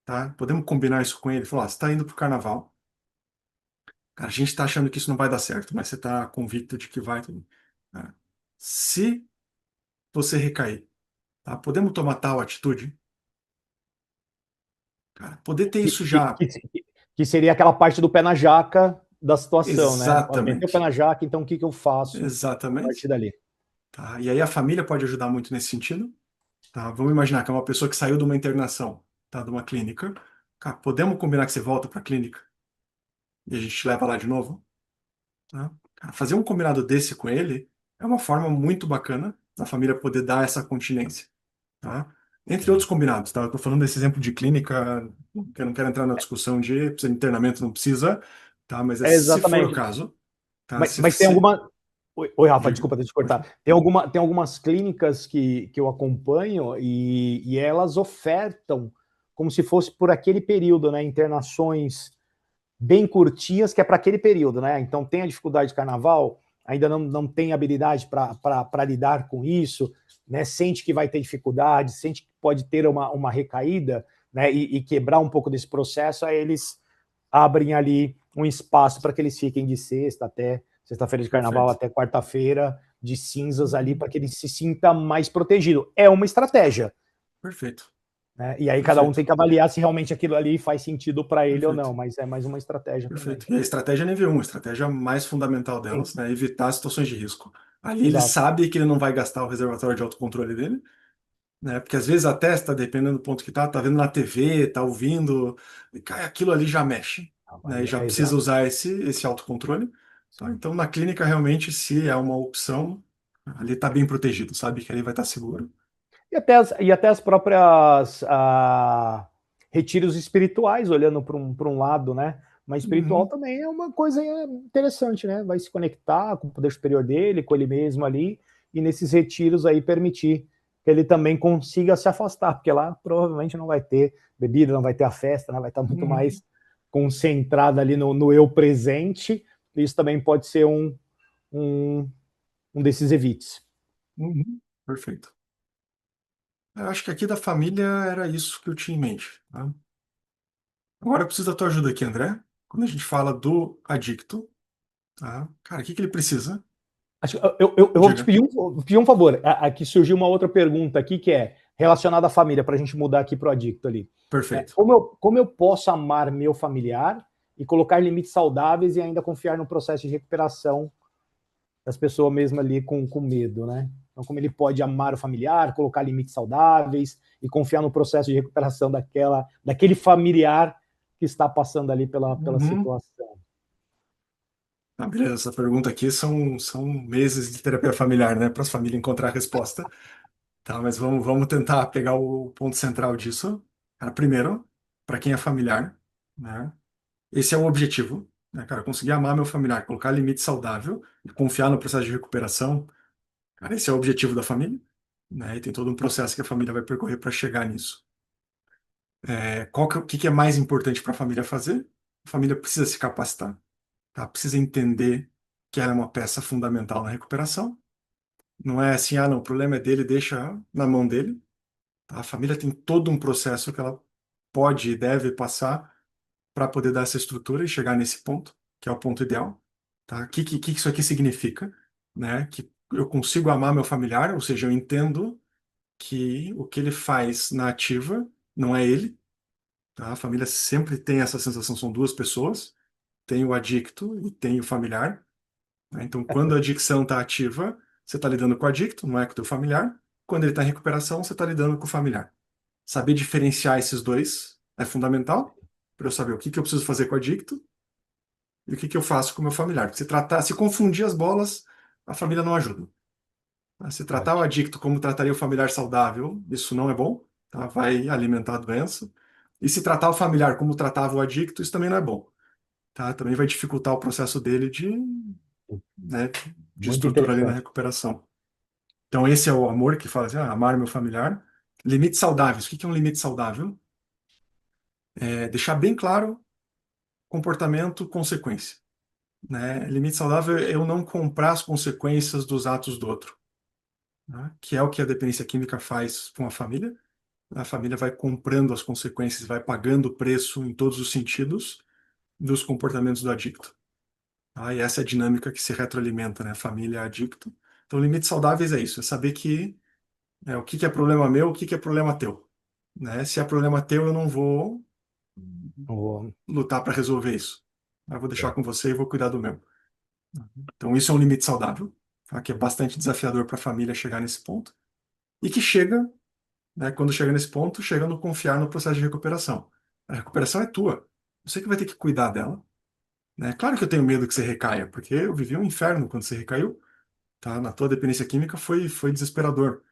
tá? Podemos combinar isso com ele, falar, você está indo para o carnaval, cara, a gente está achando que isso não vai dar certo, mas você está convicto de que vai, tá? Se você recair, tá? Podemos tomar tal atitude? Cara, poder ter Que, isso que, já que, que seria aquela parte do pé na jaca da situação, né? Meteu o pé exatamente, na jaca, então o que eu faço a partir exatamente, dali? tá? E aí a família pode ajudar muito nesse sentido, tá? Vamos imaginar que é uma pessoa que saiu de uma internação, tá? De uma clínica. Cara, podemos combinar que você volta para a clínica e a gente te leva lá de novo, tá? Cara, fazer um combinado desse com ele é uma forma muito bacana da família poder dar essa continência, tá? Entre outros Sim. combinados, tá? Eu tô falando desse exemplo de clínica, que eu não quero entrar na discussão de precisa de internamento, não precisa, tá? Mas se for o Exatamente. caso, tá? Mas tem alguma. Oi, Rafa, Diga, desculpa te pode cortar. falar. Tem algumas clínicas que eu acompanho e elas ofertam como se fosse por aquele período, né? Internações bem curtinhas, que é para aquele período, né? Então tem a dificuldade de carnaval, ainda não tem habilidade para lidar com isso, né? Sente que vai ter dificuldade, sente que pode ter uma recaída, né? E quebrar um pouco desse processo, aí eles abrem ali um espaço para que eles fiquem de sexta até sexta-feira de carnaval Perfeito. até quarta-feira de cinzas ali para que ele se sinta mais protegido. É uma estratégia, Perfeito. né? E aí cada um tem Perfeito. que avaliar se realmente aquilo ali faz sentido para ele ou não, Perfeito. mas é mais uma estratégia também. Perfeito. E a estratégia é nível 1, a estratégia mais fundamental Sim, delas, né? Evitar situações de risco. Ali ele exato. sabe que ele não vai gastar o reservatório de autocontrole dele, né? Porque às vezes a testa, dependendo do ponto que tá vendo na TV, tá ouvindo, e cai aquilo ali já mexe, né? E já É precisa exato. usar esse autocontrole. Tá? Sim. Então, na clínica, realmente, se é uma opção, ali tá bem protegido, sabe? Que ali vai estar seguro. E até as próprias retiros espirituais, olhando para um lado, né? Mas espiritual Uhum, também é uma coisa interessante, né? Vai se conectar com o poder superior dele, com ele mesmo ali, e nesses retiros aí permitir que ele também consiga se afastar, porque lá provavelmente não vai ter bebida, não vai ter a festa, né? Vai estar muito uhum. mais concentrada ali no eu presente, isso também pode ser um, um desses evites. Uhum. Perfeito. Eu acho que aqui da família era isso que eu tinha em mente, tá? Agora eu preciso da tua ajuda aqui, André. Quando a gente fala do adicto, tá? Cara, o que que ele precisa? Eu vou te Diga. pedir um favor. Aqui surgiu uma outra pergunta aqui que é relacionada à família, para a gente mudar aqui para o adicto ali. Perfeito. Como eu posso amar meu familiar e colocar limites saudáveis e ainda confiar no processo de recuperação das pessoas mesmo ali com medo, né? Então, como ele pode amar o familiar, colocar limites saudáveis e confiar no processo de recuperação daquele familiar que está passando ali pela Uhum. situação. Ah, beleza, essa pergunta aqui são meses de terapia familiar, né? Para as famílias encontrar a resposta. Tá, mas vamos tentar pegar o ponto central disso. Cara, primeiro, para quem é familiar, né? Esse é o objetivo, né, cara? Conseguir amar meu familiar, colocar limite saudável e confiar no processo de recuperação. Cara, esse é o objetivo da família, né? E tem todo um processo que a família vai percorrer para chegar nisso. O que que é mais importante para a família fazer? A família precisa se capacitar, tá? Precisa entender que ela é uma peça fundamental na recuperação. Não é assim, ah, não, o problema é dele, deixa na mão dele. Tá? A família tem todo um processo que ela pode e deve passar para poder dar essa estrutura e chegar nesse ponto, que é o ponto ideal. Tá? O que isso aqui significa? Né? Que eu consigo amar meu familiar, ou seja, eu entendo que o que ele faz na ativa não é ele. Tá? A família sempre tem essa sensação, são duas pessoas, tem o adicto e tem o familiar. Né? Então, quando a adicção está ativa, você está lidando com o adicto, não é com o teu familiar. Quando ele está em recuperação, você está lidando com o familiar. Saber diferenciar esses dois é fundamental para eu saber o que que eu preciso fazer com o adicto e o que que eu faço com o meu familiar. Porque se confundir as bolas, a família não ajuda. Tá? Se tratar o Ótimo. adicto como trataria o familiar saudável, isso não é bom, tá? Vai alimentar a doença. E se tratar o familiar como tratava o adicto, isso também não é bom, tá? Também vai dificultar o processo dele né, de Muito estrutura ali na interessante. recuperação. Então, esse é o amor que fala assim, ah, amar meu familiar. Limites saudáveis. O que que é um limite saudável? É deixar bem claro comportamento, consequência. Né? Limite saudável é eu não comprar as consequências dos atos do outro, né? Que é o que a dependência química faz com a família. A família vai comprando as consequências, vai pagando o preço em todos os sentidos dos comportamentos do adicto. Tá? E essa é a dinâmica que se retroalimenta, né? Família adicto. Então, limites saudáveis é isso, é saber que o que que é problema meu, o que que é problema teu. Né? Se é problema teu, eu não vou Oh, lutar para resolver isso. Eu vou deixar é, com você e vou cuidar do meu. Então, isso é um limite saudável, tá? Que é bastante desafiador para a família chegar nesse ponto. E que chega, né, quando chega nesse ponto, chega no confiar no processo de recuperação. A recuperação é tua. Você que vai ter que cuidar dela. Né? Claro que eu tenho medo que você recaia, porque eu vivi um inferno quando você recaiu. Tá? Na tua dependência química foi desesperador.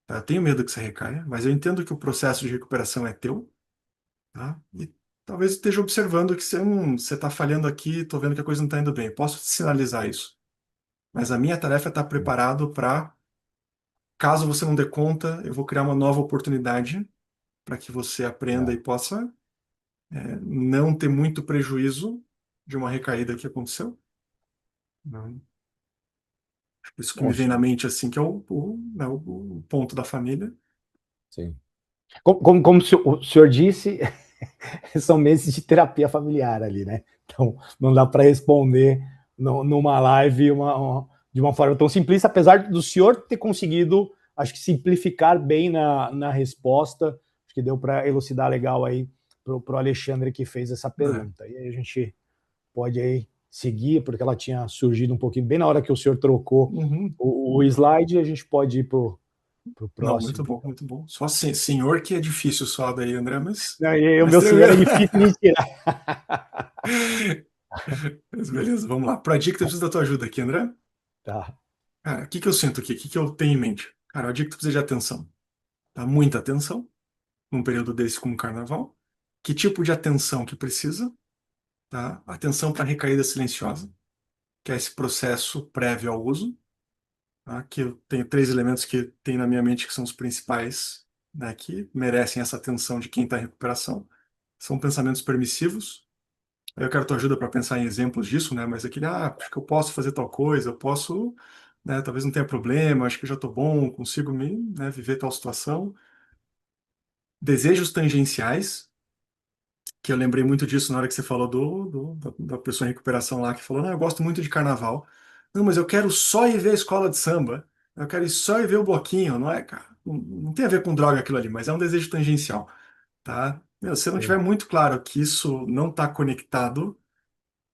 Tá? Eu tenho medo que você recaia, mas eu entendo que o processo de recuperação é teu. Tá? E talvez esteja observando que você está falhando aqui, estou vendo que a coisa não está indo bem. Posso te sinalizar isso. Mas a minha tarefa é estar preparado para, caso você não dê conta, eu vou criar uma nova oportunidade para que você aprenda e é. possa não ter muito prejuízo de uma recaída que aconteceu. Não. Isso que me vem na Poxa, mente, assim, que é né, o ponto da família. sim. Como o senhor disse, são meses de terapia familiar ali, né? Então, não dá para responder numa live de uma forma tão simples, apesar do senhor ter conseguido, acho que, simplificar bem na resposta. Acho que deu para elucidar legal aí para o Alexandre que fez essa Né? pergunta. E aí a gente pode aí seguir, porque ela tinha surgido um pouquinho bem na hora que o senhor trocou Uhum. o slide, a gente pode ir para o Não, muito próximo. bom, muito bom. Só senhor que é difícil só daí, André, Não, e o mas meu senhor é tranquilo. difícil de tirar. Mas beleza, vamos lá. Para dica, eu preciso da tua ajuda aqui, André. Tá. Cara, o que que eu sinto aqui? O que que eu tenho em mente? Cara, a dica precisa de atenção. Tá? Muita atenção num período desse como o carnaval. Que tipo de atenção que precisa? Tá? Atenção para recaída silenciosa, que é esse processo prévio ao uso. Tá? Que eu tenho três elementos que tem na minha mente que são os principais, né, que merecem essa atenção de quem está em recuperação. São pensamentos permissivos, Aí eu quero tua ajuda para pensar em exemplos disso, né? Mas aquele, acho que eu posso fazer tal coisa, eu posso, né? Talvez não tenha problema, acho que eu já estou bom, consigo né, viver tal situação. Desejos tangenciais, que eu lembrei muito disso na hora que você falou da pessoa em recuperação lá, que falou, não, eu gosto muito de carnaval. Não, mas eu quero só ir ver a escola de samba. Eu quero ir só ir ver o bloquinho, não é, cara? Não tem a ver com droga aquilo ali, mas é um desejo tangencial, tá? Meu, se não tiver Sim, muito claro que isso não está conectado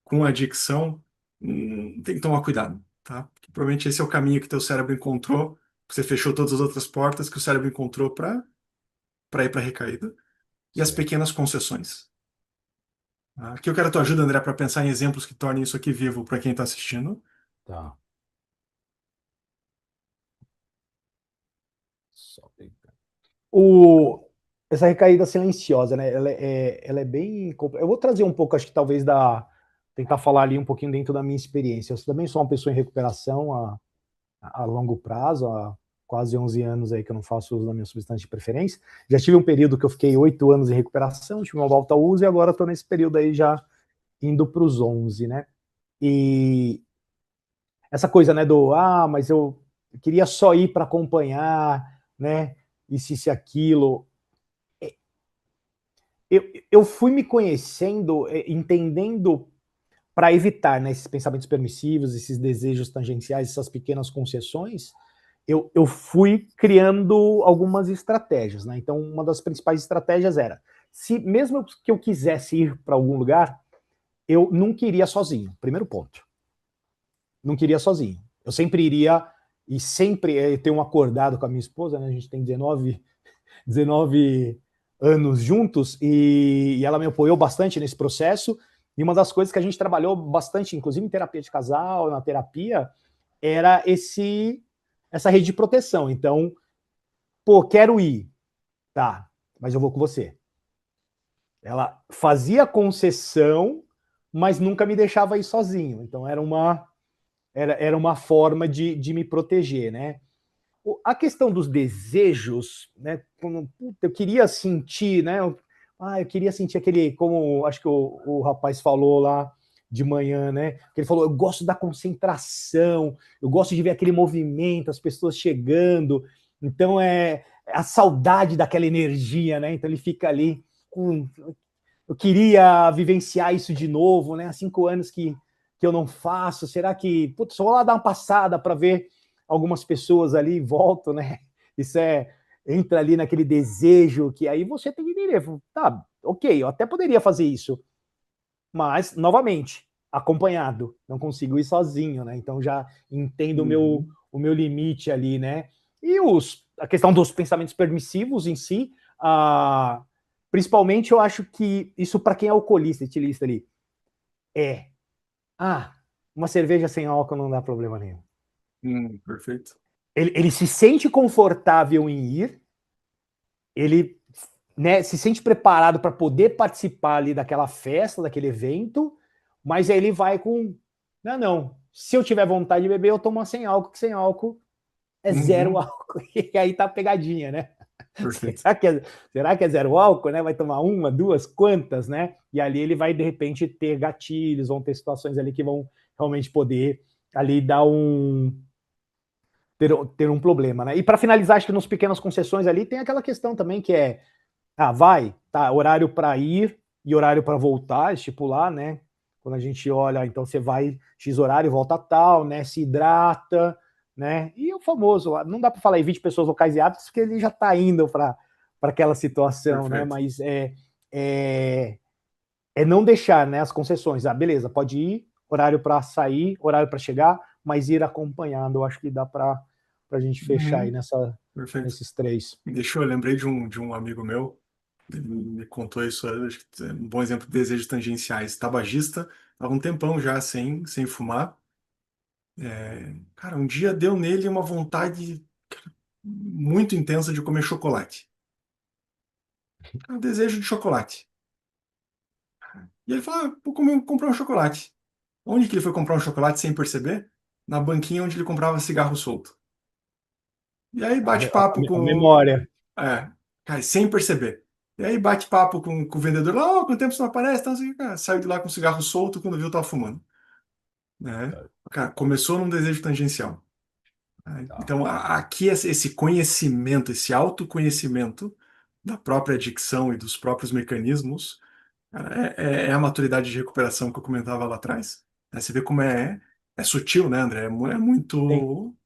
com adicção, tem que tomar cuidado, tá? Porque provavelmente esse é o caminho que teu cérebro encontrou, você fechou todas as outras portas que o cérebro encontrou para ir para a recaída. E as sim, pequenas concessões. Tá? Aqui eu quero a tua ajuda, André, para pensar em exemplos que tornem isso aqui vivo para quem está assistindo. tá. Só pegar. Essa recaída silenciosa, né? Ela é bem. Eu vou trazer um pouco, acho que talvez tentar falar ali um pouquinho dentro da minha experiência. Eu também sou uma pessoa em recuperação a longo prazo, há quase 11 anos aí que eu não faço uso da minha substância de preferência. Já tive um período que eu fiquei 8 anos em recuperação, tive uma volta ao uso e agora estou nesse período aí já indo para os 11, né? E essa coisa, né, mas eu queria só ir para acompanhar, né? Isso, isso e aquilo. Eu fui me conhecendo, entendendo para evitar, né, esses pensamentos permissivos, esses desejos tangenciais, essas pequenas concessões, eu fui criando algumas estratégias, né? Então, uma das principais estratégias era, se mesmo que eu quisesse ir para algum lugar, eu não queria sozinho. Primeiro ponto, não queria sozinho. Eu sempre iria e sempre tenho um acordado com a minha esposa, né? A gente tem 19 anos juntos e ela me apoiou bastante nesse processo. E uma das coisas que a gente trabalhou bastante, inclusive em terapia de casal, na terapia, era essa rede de proteção. Então, pô, quero ir, tá, mas eu vou com você. Ela fazia concessão, mas nunca me deixava ir sozinho. Então, era uma forma de me proteger, né? A questão dos desejos, né? Eu queria sentir, né? Eu queria sentir aquele, como acho que o rapaz falou lá de manhã, né? Que ele falou, eu gosto da concentração, eu gosto de ver aquele movimento, as pessoas chegando. Então é a saudade daquela energia, né? Então ele fica ali com, eu queria vivenciar isso de novo, né? Há 5 anos que eu não faço. Será que, putz, só vou lá dar uma passada para ver algumas pessoas ali e volto, né? Isso entra ali naquele desejo que aí você tem que entender. Tá, ok, eu até poderia fazer isso, mas, novamente, acompanhado. Não consigo ir sozinho, né? Então já entendo Uhum. o meu limite ali, né? E a questão dos pensamentos permissivos em si, principalmente eu acho que isso para quem é alcoolista, etilista ali, é, ah, uma cerveja sem álcool não dá problema nenhum. Perfeito. Ele se sente confortável em ir, ele, né, se sente preparado para poder participar ali daquela festa, daquele evento, mas aí ele vai com, não, se eu tiver vontade de beber, eu tomo sem álcool, que sem álcool é zero Uhum. álcool, e aí tá a pegadinha, né? Perfeito. Será que é zero álcool, né? Vai tomar uma, duas, quantas, né? E ali ele vai, de repente, ter gatilhos, vão ter situações ali que vão realmente poder ali dar ter um problema, né? E para finalizar, acho que nos pequenas concessões ali tem aquela questão também que é, tá, horário para ir e horário para voltar, estipular, né? Quando a gente olha, então você vai X horário, volta tal, né? Se hidrata, né? E o famoso, não dá para falar em 20 pessoas locais e hábitos, porque ele já está indo para aquela situação, né? Perfeito. Mas é, é não deixar, né, as concessões. Beleza, pode ir, horário para sair, horário para chegar, mas ir acompanhando. Eu acho que dá para a gente fechar aí Uhum. Perfeito. nesses três. Eu lembrei de um amigo meu, ele me contou isso, acho que é um bom exemplo de desejos tangenciais. Tabagista, estava um tempão já sem fumar. Cara, um dia deu nele uma vontade muito intensa de comer chocolate. Um desejo de chocolate. E ele falou, vou comprar um chocolate. Onde que ele foi comprar um chocolate sem perceber? Na banquinha onde ele comprava cigarro solto. E aí bate papo A com... memória. É, cara, sem perceber. E aí bate papo com o vendedor, lá, quanto tempo você não aparece? Então, assim, cara, saiu de lá com um cigarro solto quando viu, tava fumando. Né? Tá, Cara, começou num desejo tangencial. Né? tá. Então, aqui esse conhecimento, esse autoconhecimento da própria adicção e dos próprios mecanismos, cara, é a maturidade de recuperação que eu comentava lá atrás. Né? Você vê como é sutil, né, André? É Sim,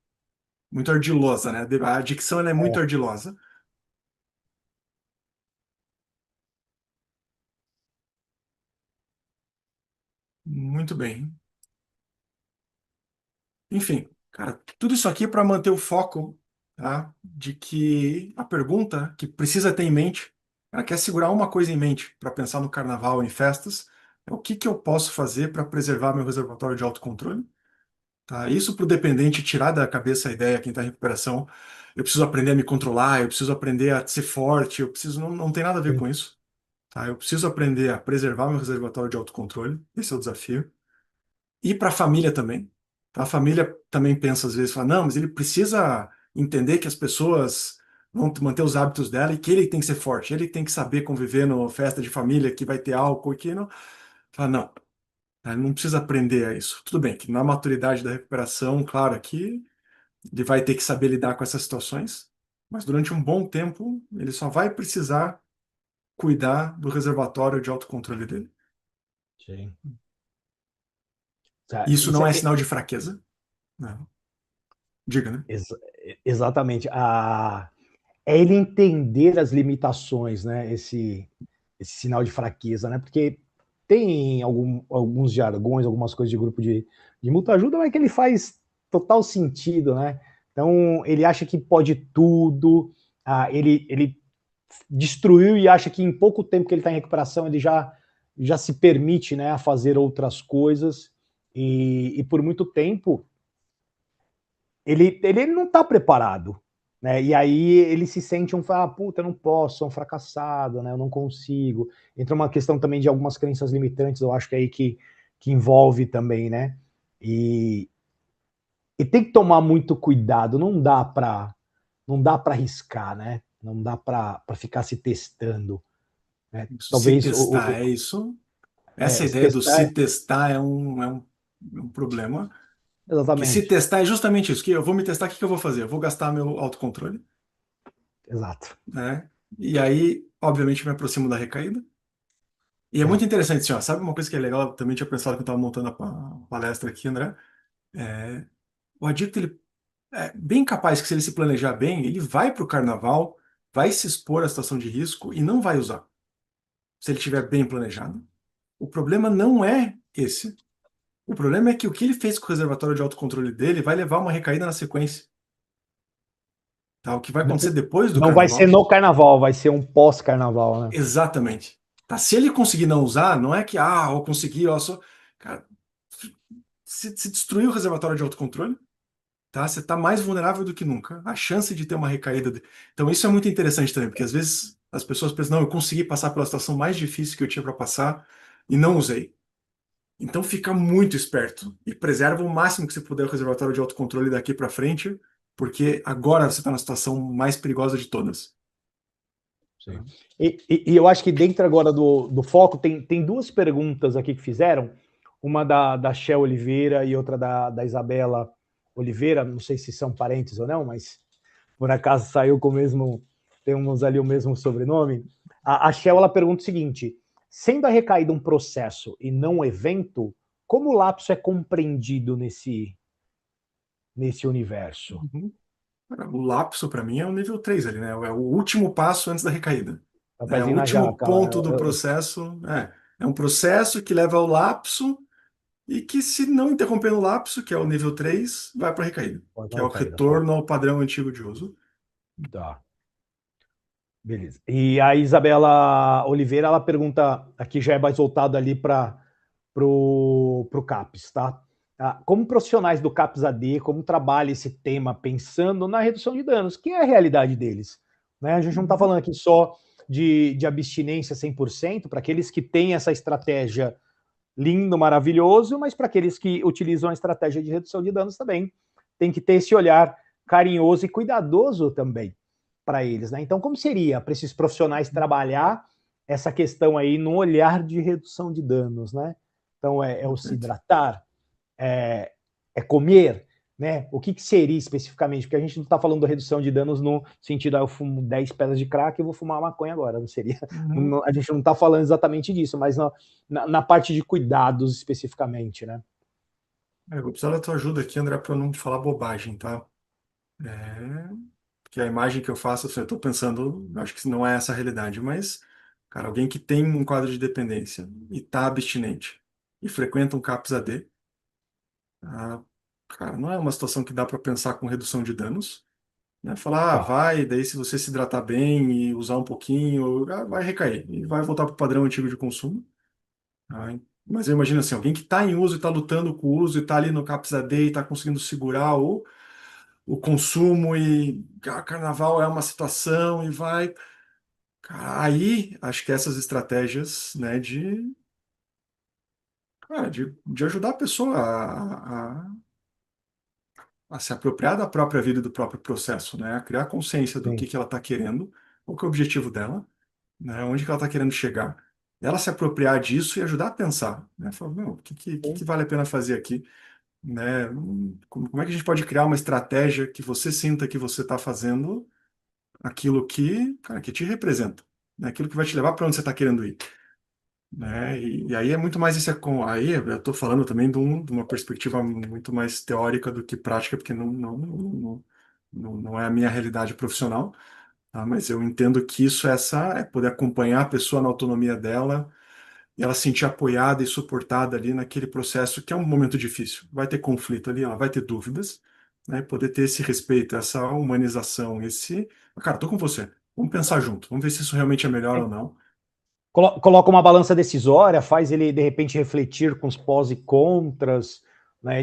muito ardilosa, né? A adicção ela é muito é, ardilosa. Muito bem. Enfim, cara, tudo isso aqui para manter o foco, tá? De que a pergunta que precisa ter em mente, ela quer segurar uma coisa em mente para pensar no carnaval, em festas, é o que que eu posso fazer para preservar meu reservatório de autocontrole, tá? Isso para o dependente tirar da cabeça a ideia, quem está em recuperação, eu preciso aprender a me controlar, eu preciso aprender a ser forte, eu preciso, não tem nada a ver sim, com isso, tá? Eu preciso aprender a preservar meu reservatório de autocontrole, esse é o desafio. E para a família também. A família também pensa às vezes, fala, não, mas ele precisa entender que as pessoas vão manter os hábitos dela e que ele tem que ser forte, ele tem que saber conviver numa festa de família que vai ter álcool e que não. Fala, não, ele não precisa aprender a isso. Tudo bem, que na maturidade da recuperação, claro, aqui ele vai ter que saber lidar com essas situações, mas durante um bom tempo ele só vai precisar cuidar do reservatório de autocontrole dele. sim. Tá, Isso isso não é, é sinal de fraqueza, né? Diga, né? exatamente. É ele entender as limitações, né? Esse sinal de fraqueza, né? Porque tem alguns jargões, algumas coisas de grupo de multa-ajuda, mas que ele faz total sentido, né? Então, ele acha que pode tudo, ele destruiu e acha que em pouco tempo que ele está em recuperação, ele já se permite, né, a fazer outras coisas, e por muito tempo ele não está preparado, né? E aí ele se sente puta, eu não posso, sou um fracassado, né? Eu não consigo. Entra uma questão também de algumas crenças limitantes, eu acho que é aí que envolve também, né? E tem que tomar muito cuidado, não dá para arriscar, né? Não dá para ficar se testando, né? Isso, se Talvez testar é isso. Essa se ideia do testar, se testar é um problema. Que se exatamente, testar é justamente isso, que eu vou me testar, o que que eu vou fazer? Eu vou gastar meu autocontrole, exato, né? E aí, obviamente, me aproximo da recaída. E é muito é, interessante, assim, ó, sabe uma coisa que é legal? Eu também tinha pensado que eu estava montando a palestra aqui, André. É, o adicto, ele é bem capaz que se ele se planejar bem, ele vai para o carnaval, vai se expor à situação de risco e não vai usar, se ele estiver bem planejado. O problema não é esse. O problema é que o que ele fez com o reservatório de autocontrole dele vai levar uma recaída na sequência. Tá? O que vai não, acontecer depois do não vai ser carnaval? no carnaval, vai ser um pós-carnaval, né? Exatamente. Tá? Se ele conseguir não usar, não é que, eu consegui, ó, só. Cara, se destruir o reservatório de autocontrole, tá? Você está mais vulnerável do que nunca. A chance de ter uma recaída. Então, isso é muito interessante também, porque às vezes as pessoas pensam, não, eu consegui passar pela situação mais difícil que eu tinha para passar e não usei. Então fica muito esperto e preserva o máximo que você puder o reservatório de autocontrole daqui para frente, porque agora você está na situação mais perigosa de todas. Sim. E eu acho que dentro agora do foco tem duas perguntas aqui que fizeram, uma da Shell Oliveira e outra da Isabela Oliveira, não sei se são parentes ou não, mas por acaso saiu com o mesmo, temos ali o mesmo sobrenome. A Shell ela pergunta o seguinte: sendo a recaída um processo e não um evento, como o lapso é compreendido nesse universo? Uhum. O lapso, para mim, é o nível 3 ali, né? É o último passo antes da recaída. É o É o pezinho na último jaca lá. ponto do processo. É um processo que leva ao lapso e que, se não interromper no lapso, que é o nível 3 vai para a recaída, Pode que dar é o recaída, pode. retorno ao padrão antigo de uso. Tá. Beleza. E a Isabela Oliveira, ela pergunta, aqui já é mais voltado ali para pro CAPS, tá? Como profissionais do CAPS AD, como trabalha esse tema pensando na redução de danos, que é a realidade deles, né? A gente não está Uhum. falando aqui só de abstinência 100%, para aqueles que têm essa estratégia lindo, maravilhoso, mas para aqueles que utilizam a estratégia de redução de danos também, tem que ter esse olhar carinhoso e cuidadoso também, para eles, né? Então, como seria para esses profissionais trabalhar essa questão aí no olhar de redução de danos, né? Então, é o se Perfeito. hidratar, é comer, né? O que seria especificamente? Porque a gente não está falando de redução de danos no sentido, eu fumo 10 pedras de crack e vou fumar maconha agora, não seria? Uhum. A gente não está falando exatamente disso, mas na parte de cuidados especificamente, né? Eu vou precisar da tua ajuda aqui, André, para não falar bobagem, tá? Porque a imagem que eu faço, assim, eu estou pensando, acho que não é essa a realidade, mas, cara, alguém que tem um quadro de dependência e está abstinente e frequenta um CAPS AD, ah, cara, não é uma situação que dá para pensar com redução de danos, né? Falar, Tá. vai, daí se você se hidratar bem e usar um pouquinho, vai recair e vai voltar para o padrão antigo de consumo. Tá? Mas eu imagino assim, alguém que está em uso e está lutando com o uso e está ali no CAPS AD e está conseguindo segurar o consumo e carnaval é uma situação e vai. Cara, aí acho que essas estratégias, né, de ajudar a pessoa a se apropriar da própria vida e do próprio processo, né, a criar consciência do Sim. que ela está querendo, qual que é o objetivo dela, né, onde que ela está querendo chegar. Ela se apropriar disso e ajudar a pensar, né, falar, meu, o que vale a pena fazer aqui, né, como é que a gente pode criar uma estratégia que você sinta que você está fazendo aquilo que, cara, que te representa, né? Aquilo que vai te levar para onde você está querendo ir, né? E aí é muito mais isso, aí eu estou falando também de uma perspectiva muito mais teórica do que prática, porque não é a minha realidade profissional, tá? Mas eu entendo que isso é poder acompanhar a pessoa na autonomia dela e ela se sentir apoiada e suportada ali naquele processo que é um momento difícil. Vai ter conflito ali, ela vai ter dúvidas, né? Poder ter esse respeito, essa humanização, cara, tô com você. Vamos pensar junto, vamos ver se isso realmente é melhor ou não. Coloca uma balança decisória, faz ele de repente refletir com os pós e contras, né,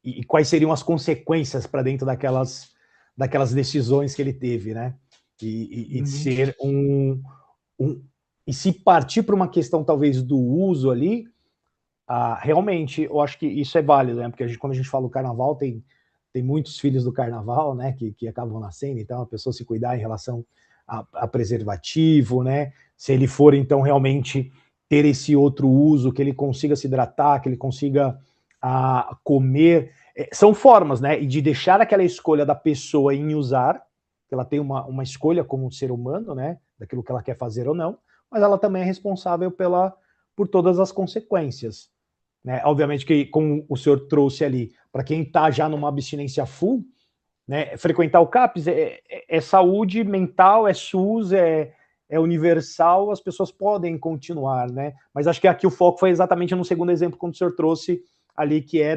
e quais seriam as consequências para dentro daquelas decisões que ele teve, né? E Uhum, ser um, e se partir para uma questão talvez do uso ali, realmente eu acho que isso é válido, né? Porque quando a gente fala do carnaval, tem muitos filhos do carnaval, né? Que acabam nascendo, então a pessoa se cuidar em relação a preservativo, né? Se ele for então realmente ter esse outro uso, que ele consiga se hidratar, que ele consiga comer. São formas, né? E de deixar aquela escolha da pessoa em usar, que ela tem uma escolha como ser humano, né? Daquilo que ela quer fazer ou não, mas ela também é responsável por todas as consequências. Né? Obviamente que, como o senhor trouxe ali, para quem está já numa abstinência full, né, frequentar o CAPS é saúde mental, é SUS, é universal, as pessoas podem continuar, né? Mas acho que aqui o foco foi exatamente no segundo exemplo, como o senhor trouxe ali, que é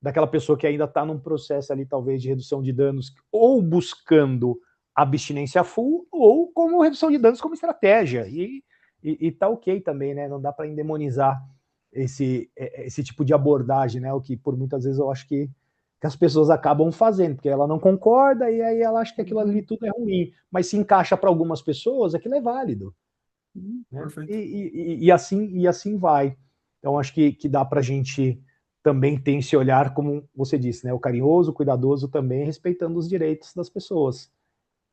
daquela pessoa que ainda está num processo ali, talvez, de redução de danos, ou buscando abstinência full, ou como redução de danos como estratégia. E tá ok também, né? Não dá para endemonizar esse tipo de abordagem, né? O que por muitas vezes eu acho que as pessoas acabam fazendo, porque ela não concorda e aí ela acha que aquilo ali uhum, tudo é ruim, mas se encaixa para algumas pessoas, aquilo é válido, né? perfeito. E assim vai. Então acho que dá para a gente também ter esse olhar, como você disse, né? O carinhoso, o cuidadoso também, respeitando os direitos das pessoas,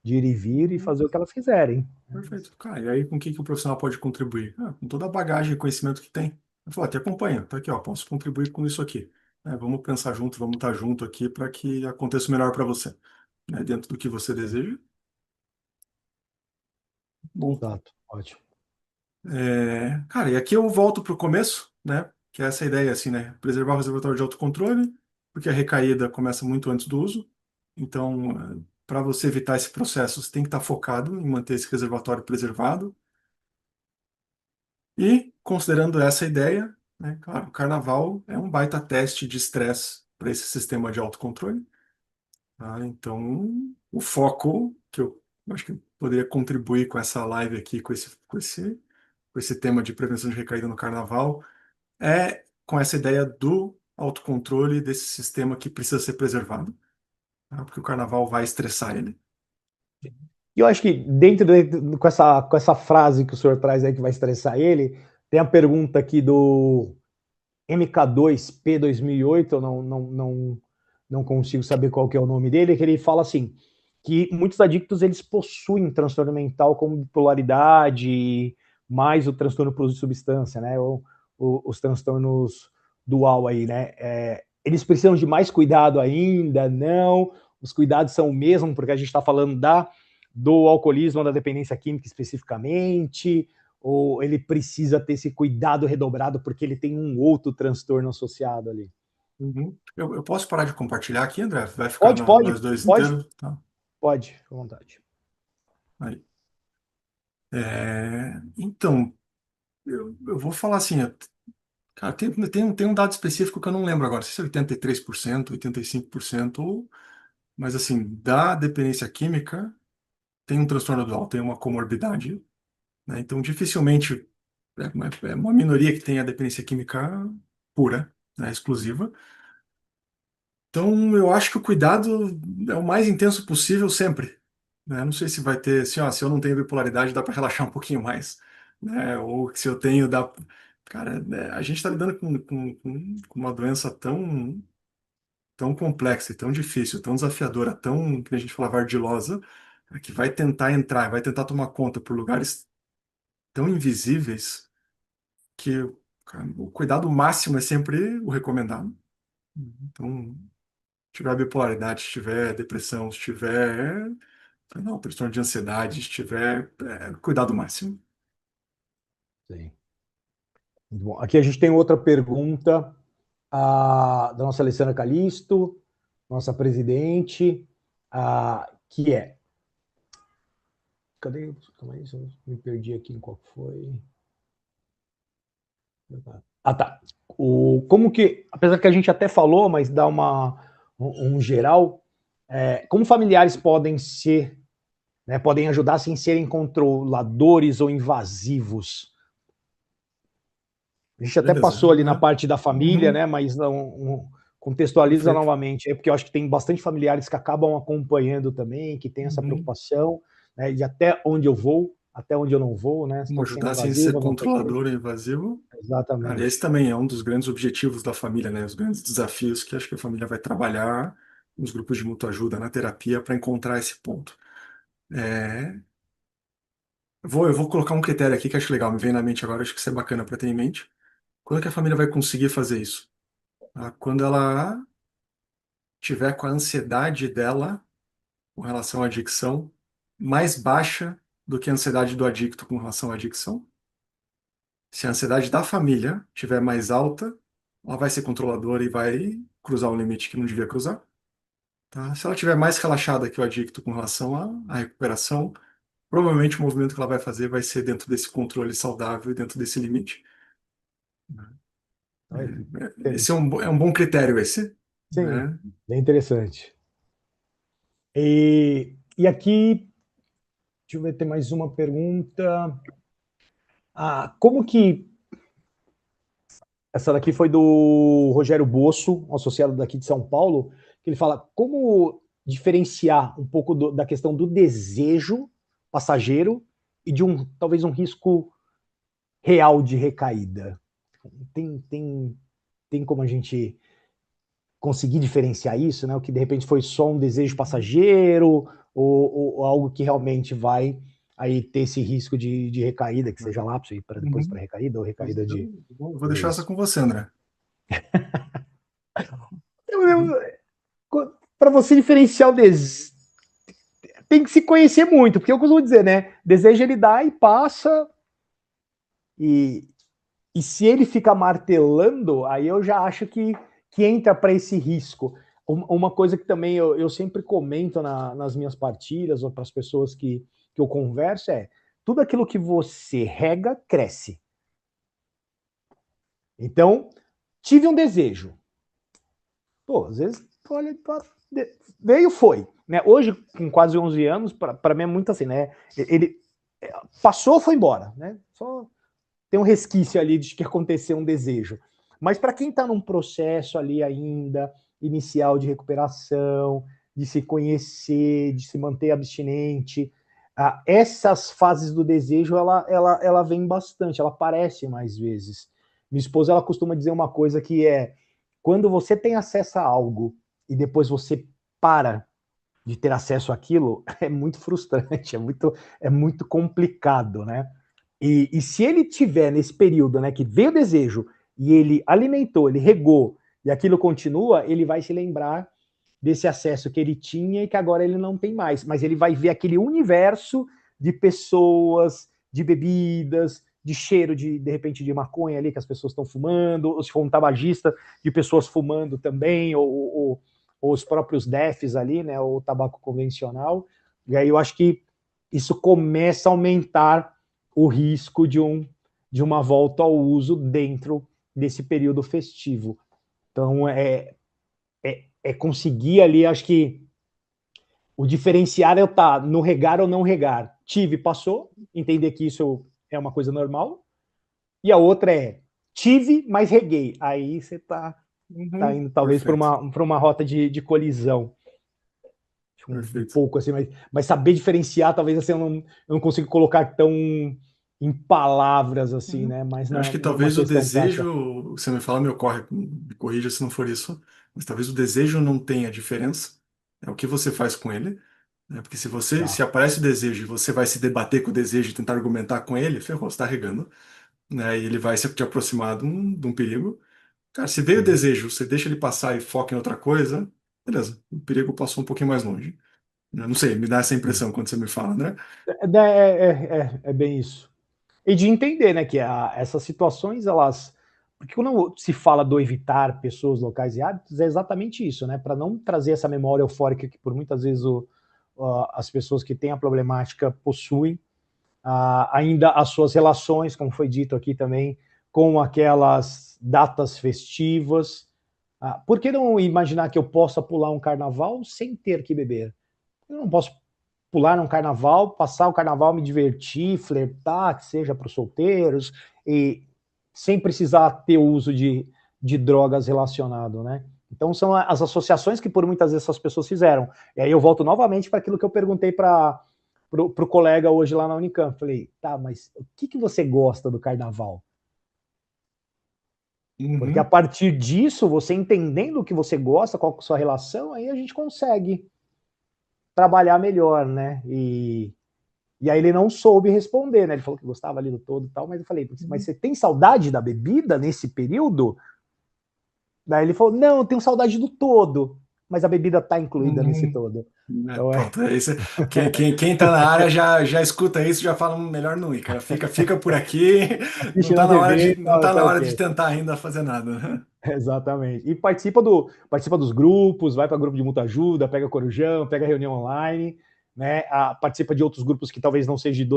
de ir e vir e Uhum, fazer o que elas quiserem. perfeito. Cara, e aí com o que o profissional pode contribuir? Com toda a bagagem e conhecimento que tem. Eu falo, te acompanha, tá aqui, ó, posso contribuir com isso aqui. Vamos pensar junto, vamos estar junto aqui para que aconteça o melhor para você, né, dentro do que você deseja. Bom, Exato, ótimo. cara, e aqui eu volto para o começo, né? Que é essa ideia, assim, né? Preservar o reservatório de autocontrole, porque a recaída começa muito antes do uso. Então, para você evitar esse processo, você tem que estar focado em manter esse reservatório preservado. E, considerando essa ideia, né? Claro, o carnaval é um baita teste de estresse para esse sistema de autocontrole. Tá? Então, o foco que eu acho que poderia contribuir com essa live aqui, com esse tema de prevenção de recaída no carnaval, é com essa ideia do autocontrole desse sistema que precisa ser preservado, tá? Porque o carnaval vai estressar ele. E eu acho que com essa frase que o senhor traz aí que vai estressar ele, tem a pergunta aqui do MK2P 2008, eu não consigo saber qual que é o nome dele, que ele fala assim, que muitos adictos eles possuem transtorno mental como bipolaridade, mais o transtorno por uso de substância, né? Ou os transtornos dual aí, né? Eles precisam de mais cuidado ainda? Não? Os cuidados são o mesmo, porque a gente está falando do alcoolismo, da dependência química especificamente, ou ele precisa ter esse cuidado redobrado porque ele tem um outro transtorno associado ali? Uhum. Eu posso parar de compartilhar aqui, André? Vai ficar Pode, pode, nós dois pode, inteiros? Tá. pode, à vontade. Aí. Então, eu vou falar assim, cara, tem um dado específico que eu não lembro agora, se é 83%, 85%, mas assim, da dependência química, tem um transtorno dual, tem uma comorbidade, né? Então, dificilmente é uma minoria que tem a dependência química pura, né, exclusiva. Então, eu acho que o cuidado é o mais intenso possível sempre, né? Não sei se vai ter, assim, ó, se eu não tenho bipolaridade, dá para relaxar um pouquinho mais, né? Ou se eu tenho, dá. Cara, né, a gente está lidando com uma doença tão complexa, e tão difícil, tão desafiadora, tão, que a gente falava, ardilosa, que vai tentar entrar, vai tentar tomar conta por lugares tão invisíveis que, cara, o cuidado máximo é sempre o recomendado. Então, se tiver bipolaridade, se tiver depressão, se tiver, não, transtorno de ansiedade, se tiver, cuidado máximo. Sim. Muito bom. Aqui a gente tem outra pergunta da nossa Alessandra Calisto, nossa presidente, que é. Cadê? Calma aí, me perdi aqui em qual foi. Tá. Como que, apesar que a gente até falou, mas dá um geral, como familiares podem ser, né, podem ajudar sem serem controladores ou invasivos? A gente até Beleza, passou ali na né? parte da família, Uhum, né, mas não contextualiza perfeito. novamente, porque eu acho que tem bastante familiares que acabam acompanhando também, que tem essa Uhum. preocupação, né, de até onde eu vou, até onde eu não vou, né, Como estou sendo ajudar sem ser invasivo, não estou sendo... controlador e invasivo. Cara, esse Exatamente. também é um dos grandes objetivos da família, né? Os grandes desafios que acho que a família vai trabalhar nos grupos de mutua ajuda, na terapia, para encontrar esse ponto. É, eu vou colocar um critério aqui que acho legal, me vem na mente agora, acho que isso é bacana para ter em mente. Quando é que a família vai conseguir fazer isso? Tá? Quando ela tiver com a ansiedade dela com relação à adicção mais baixa do que a ansiedade do adicto com relação à adicção. Se a ansiedade da família tiver mais alta, ela vai ser controladora e vai cruzar um limite que não devia cruzar. Tá? Se ela tiver mais relaxada que o adicto com relação à recuperação, provavelmente o movimento que ela vai fazer vai ser dentro desse controle saudável e dentro desse limite. Esse é um bom critério, esse, Sim, né? bem interessante. E aqui, deixa eu ver, tem mais uma pergunta. Como que... Essa daqui foi do Rogério Bosso, um associado daqui de São Paulo, que ele fala como diferenciar um pouco da questão do desejo passageiro e de talvez um risco real de recaída. Tem como a gente conseguir diferenciar isso, né? O que de repente foi só um desejo passageiro ou algo que realmente vai aí ter esse risco de recaída, que seja lápis para depois para Uhum. recaída ou recaída de Eu vou deixar essa vez. com você, André. Uhum. Para você diferenciar o desejo, tem que se conhecer muito, porque eu costumo dizer, né? Desejo ele dá e passa, e, e se ele fica martelando, aí eu já acho que entra para esse risco. Uma coisa que também eu sempre comento nas minhas partilhas ou para as pessoas que eu converso é tudo aquilo que você rega, cresce. Então, tive um desejo. Pô, às vezes, olha, veio, foi. Né? Hoje, com quase 11 anos, para mim é muito assim, né? Ele passou, foi embora, né? Só tem um resquício ali de que aconteceu um desejo. Mas para quem está num processo ali ainda inicial de recuperação, de se conhecer, de se manter abstinente, essas fases do desejo ela vem bastante, ela aparece mais vezes. Minha esposa ela costuma dizer uma coisa que é quando você tem acesso a algo e depois você para de ter acesso àquilo, é muito frustrante, é muito complicado, né? E se ele tiver nesse período, né, que veio o desejo e ele alimentou, ele regou e aquilo continua, ele vai se lembrar desse acesso que ele tinha e que agora ele não tem mais. Mas ele vai ver aquele universo de pessoas, de bebidas, de cheiro de repente de maconha ali que as pessoas estão fumando, ou se for um tabagista, de pessoas fumando também, ou os próprios DEFs ali, né, ou o tabaco convencional. E aí eu acho que isso começa a aumentar o risco de uma volta ao uso dentro desse período festivo. Então, é conseguir ali, acho que o diferenciar é eu estar no regar ou não regar. Tive, passou, entender que isso é uma coisa normal. E a outra é, tive, mas reguei. Aí você tá indo talvez para Perfeito, uma rota de colisão. Um perfeito. pouco assim, mas saber diferenciar, talvez assim, eu não consigo colocar tão em palavras assim, Uhum. né? Mas Eu acho que numa talvez o questão prática. desejo, você me fala, me ocorre, me corrija se não for isso, mas talvez o desejo não tenha diferença. É o que você faz com ele, né? Porque se Tá. aparece o desejo e você vai se debater com o desejo e tentar argumentar com ele, ferrou, você está regando, né? E ele vai se te aproximar de um perigo. Cara, se veio o Uhum. desejo, você deixa ele passar e foca em outra coisa, beleza, o perigo passou um pouquinho mais longe. Eu não sei, me dá essa impressão quando você me fala, né? É bem isso. E de entender, né, que essas situações, elas. Porque quando se fala do evitar pessoas, locais e hábitos, é exatamente isso, né? Para não trazer essa memória eufórica que por muitas vezes as pessoas que têm a problemática possuem, ainda as suas relações, como foi dito aqui também, com aquelas datas festivas. Por que não imaginar que eu possa pular um carnaval sem ter que beber? Eu não posso pular um carnaval, passar o carnaval, me divertir, flertar, que seja para os solteiros, e sem precisar ter o uso de drogas relacionado, né? Então são as associações que por muitas vezes essas pessoas fizeram. E aí eu volto novamente para aquilo que eu perguntei para o colega hoje lá na Unicamp. Falei, tá, mas o que você gosta do carnaval? Porque a Uhum, partir disso, você entendendo o que você gosta, qual é a sua relação, aí a gente consegue trabalhar melhor, né? E aí ele não soube responder, né? Ele falou que gostava ali do todo e tal, mas eu falei, mas uhum, você tem saudade da bebida nesse período? Daí ele falou, não, eu tenho saudade do todo, mas a bebida tá incluída nesse uhum. todo. É, Então pronto, é isso. Quem tá na área já escuta isso, já fala melhor não ir, cara. Fica por aqui, a ficha não TV não tá, tá tá na hora de ok. tentar ainda fazer nada. Exatamente. E participa dos grupos, vai para grupo de muita ajuda, pega Corujão, pega reunião online, né? Participa de outros grupos que talvez não seja de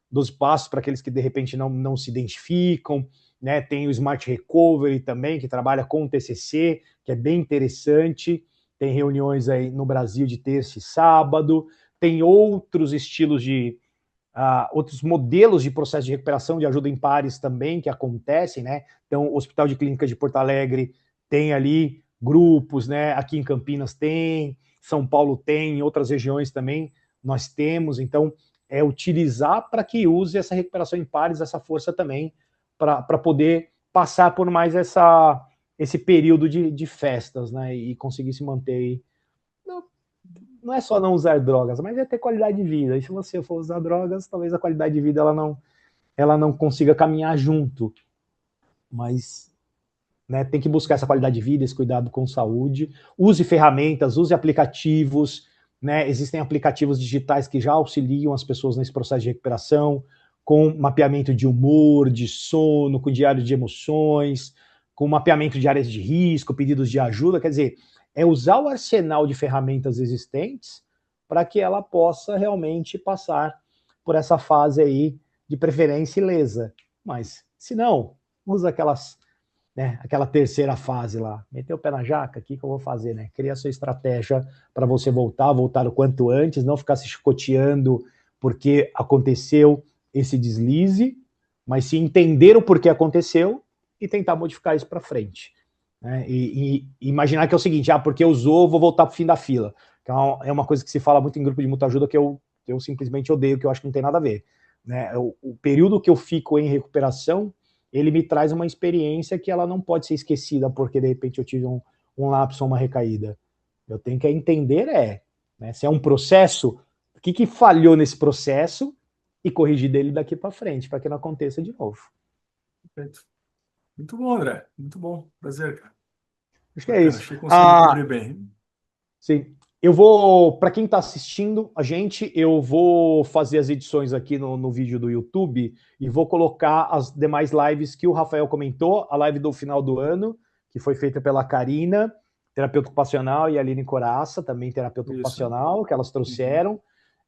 12 passos para aqueles que de repente não se identificam, né? Tem o Smart Recovery também, que trabalha com o TCC, que é bem interessante. Tem reuniões aí no Brasil de terça e sábado. Tem outros estilos outros modelos de processo de recuperação de ajuda em pares também que acontecem, né? Então, o Hospital de Clínicas de Porto Alegre tem ali grupos, né? Aqui em Campinas tem, São Paulo tem, em outras regiões também nós temos. Então, é utilizar para que use essa recuperação em pares, essa força também, para poder passar por mais esse período de festas, né? E conseguir se manter aí não é só não usar drogas, mas é ter qualidade de vida. E se você for usar drogas, talvez a qualidade de vida ela não consiga caminhar junto. Mas né, tem que buscar essa qualidade de vida, esse cuidado com saúde. Use ferramentas, use aplicativos. Né? Existem aplicativos digitais que já auxiliam as pessoas nesse processo de recuperação, com mapeamento de humor, de sono, com diário de emoções, com mapeamento de áreas de risco, pedidos de ajuda. Quer dizer, é usar o arsenal de ferramentas existentes para que ela possa realmente passar por essa fase aí de preferência ilesa. Mas, se não, usa aquela terceira fase lá. Meter o pé na jaca, o que eu vou fazer, né? Cria a sua estratégia para você voltar o quanto antes, não ficar se chicoteando porque aconteceu esse deslize, mas se entender o porquê aconteceu e tentar modificar isso para frente. Né? E imaginar que é o seguinte, porque usou, vou voltar para o fim da fila. Que é uma coisa que se fala muito em grupo de muita ajuda que eu simplesmente odeio, que eu acho que não tem nada a ver. Né? O período que eu fico em recuperação, ele me traz uma experiência que ela não pode ser esquecida porque de repente eu tive um lapso ou uma recaída. Eu tenho que entender né? Se é um processo, o que falhou nesse processo e corrigir dele daqui para frente, para que não aconteça de novo. Perfeito. Muito bom, André. Muito bom. Prazer, cara. Acho que é Bacana. isso. Achei que consegui cobrir bem. Sim. Eu vou, para quem está assistindo a gente, eu vou fazer as edições aqui no vídeo do YouTube e vou colocar as demais lives que o Rafael comentou, a live do final do ano, que foi feita pela Karina, terapeuta ocupacional, e a Aline Coraça, também terapeuta ocupacional, que elas trouxeram,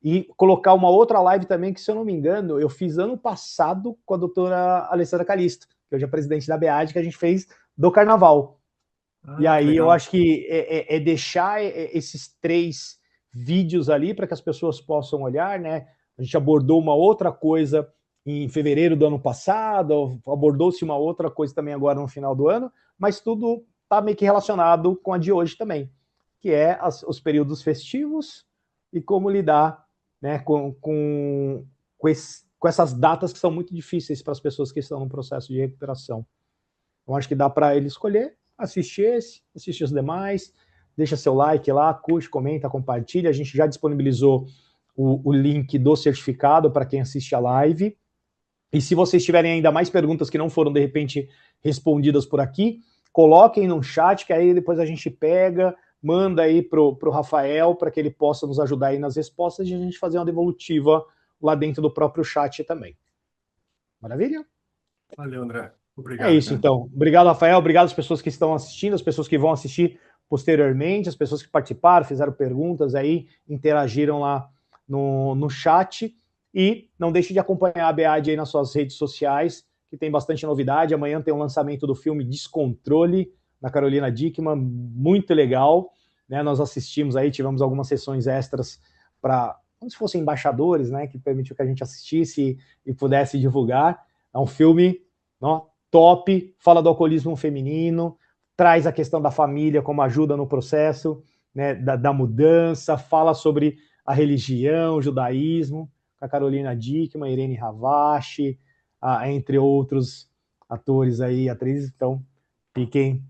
e colocar uma outra live também, que se eu não me engano, eu fiz ano passado com a doutora Alessandra Calisto, que hoje é presidente da BEAD, que a gente fez do Carnaval. E aí eu acho que é deixar esses 3 vídeos ali para que as pessoas possam olhar, né? A gente abordou uma outra coisa em fevereiro do ano passado, abordou-se uma outra coisa também agora no final do ano, mas tudo está meio que relacionado com a de hoje também, que é os períodos festivos e como lidar, né, com essas datas que são muito difíceis para as pessoas que estão no processo de recuperação. Eu acho que dá para ele escolher, assistir esse, assistir os demais, deixa seu like lá, curte, comenta, compartilha. A gente já disponibilizou o link do certificado para quem assiste a live. E se vocês tiverem ainda mais perguntas que não foram, de repente, respondidas por aqui, coloquem no chat, que aí depois a gente pega, manda aí pro Rafael, para que ele possa nos ajudar aí nas respostas e a gente fazer uma devolutiva lá dentro do próprio chat também. Maravilha? Valeu, André. É Obrigado, isso, cara. então. Obrigado, Rafael. Obrigado às pessoas que estão assistindo, as pessoas que vão assistir posteriormente, as pessoas que participaram, fizeram perguntas aí, interagiram lá no chat. E não deixe de acompanhar a BEAD aí nas suas redes sociais, que tem bastante novidade. Amanhã tem o lançamento do filme Descontrole, da Carolina Dickmann, muito legal. Né? Nós assistimos aí, tivemos algumas sessões extras para, como se fossem embaixadores, né? Que permitiu que a gente assistisse e pudesse divulgar. É um filme, ó, top, fala do alcoolismo feminino, traz a questão da família como ajuda no processo, né, da mudança, fala sobre a religião, o judaísmo, com a Carolina Dickmann, Irene Havashi, entre outros atores aí, atrizes. Então, fiquem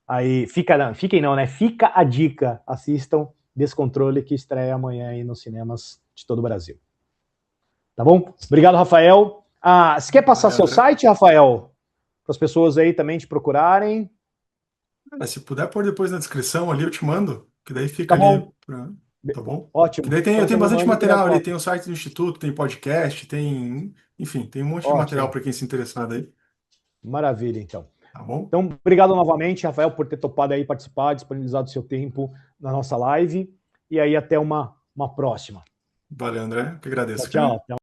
aí, fiquem não, né? Fica a dica, assistam Descontrole, que estreia amanhã aí nos cinemas de todo o Brasil. Tá bom? Obrigado, Rafael. Você quer passar seu site, Rafael? Para as pessoas aí também te procurarem. Se puder pôr depois na descrição ali, eu te mando, que daí fica Tá ali. bom. Tá bom? Que Ótimo. daí Então eu você tenho me bastante manda que eu material ali, coloco. tem o site do Instituto, tem podcast, tem. Enfim, tem um monte de material Ótimo. para quem se interessar daí. Maravilha, então. Tá bom? Então, obrigado novamente, Rafael, por ter topado aí participar, disponibilizado seu tempo na nossa live. E aí, até uma próxima. Valeu, André. Que Tchau, agradeço, cara. tchau.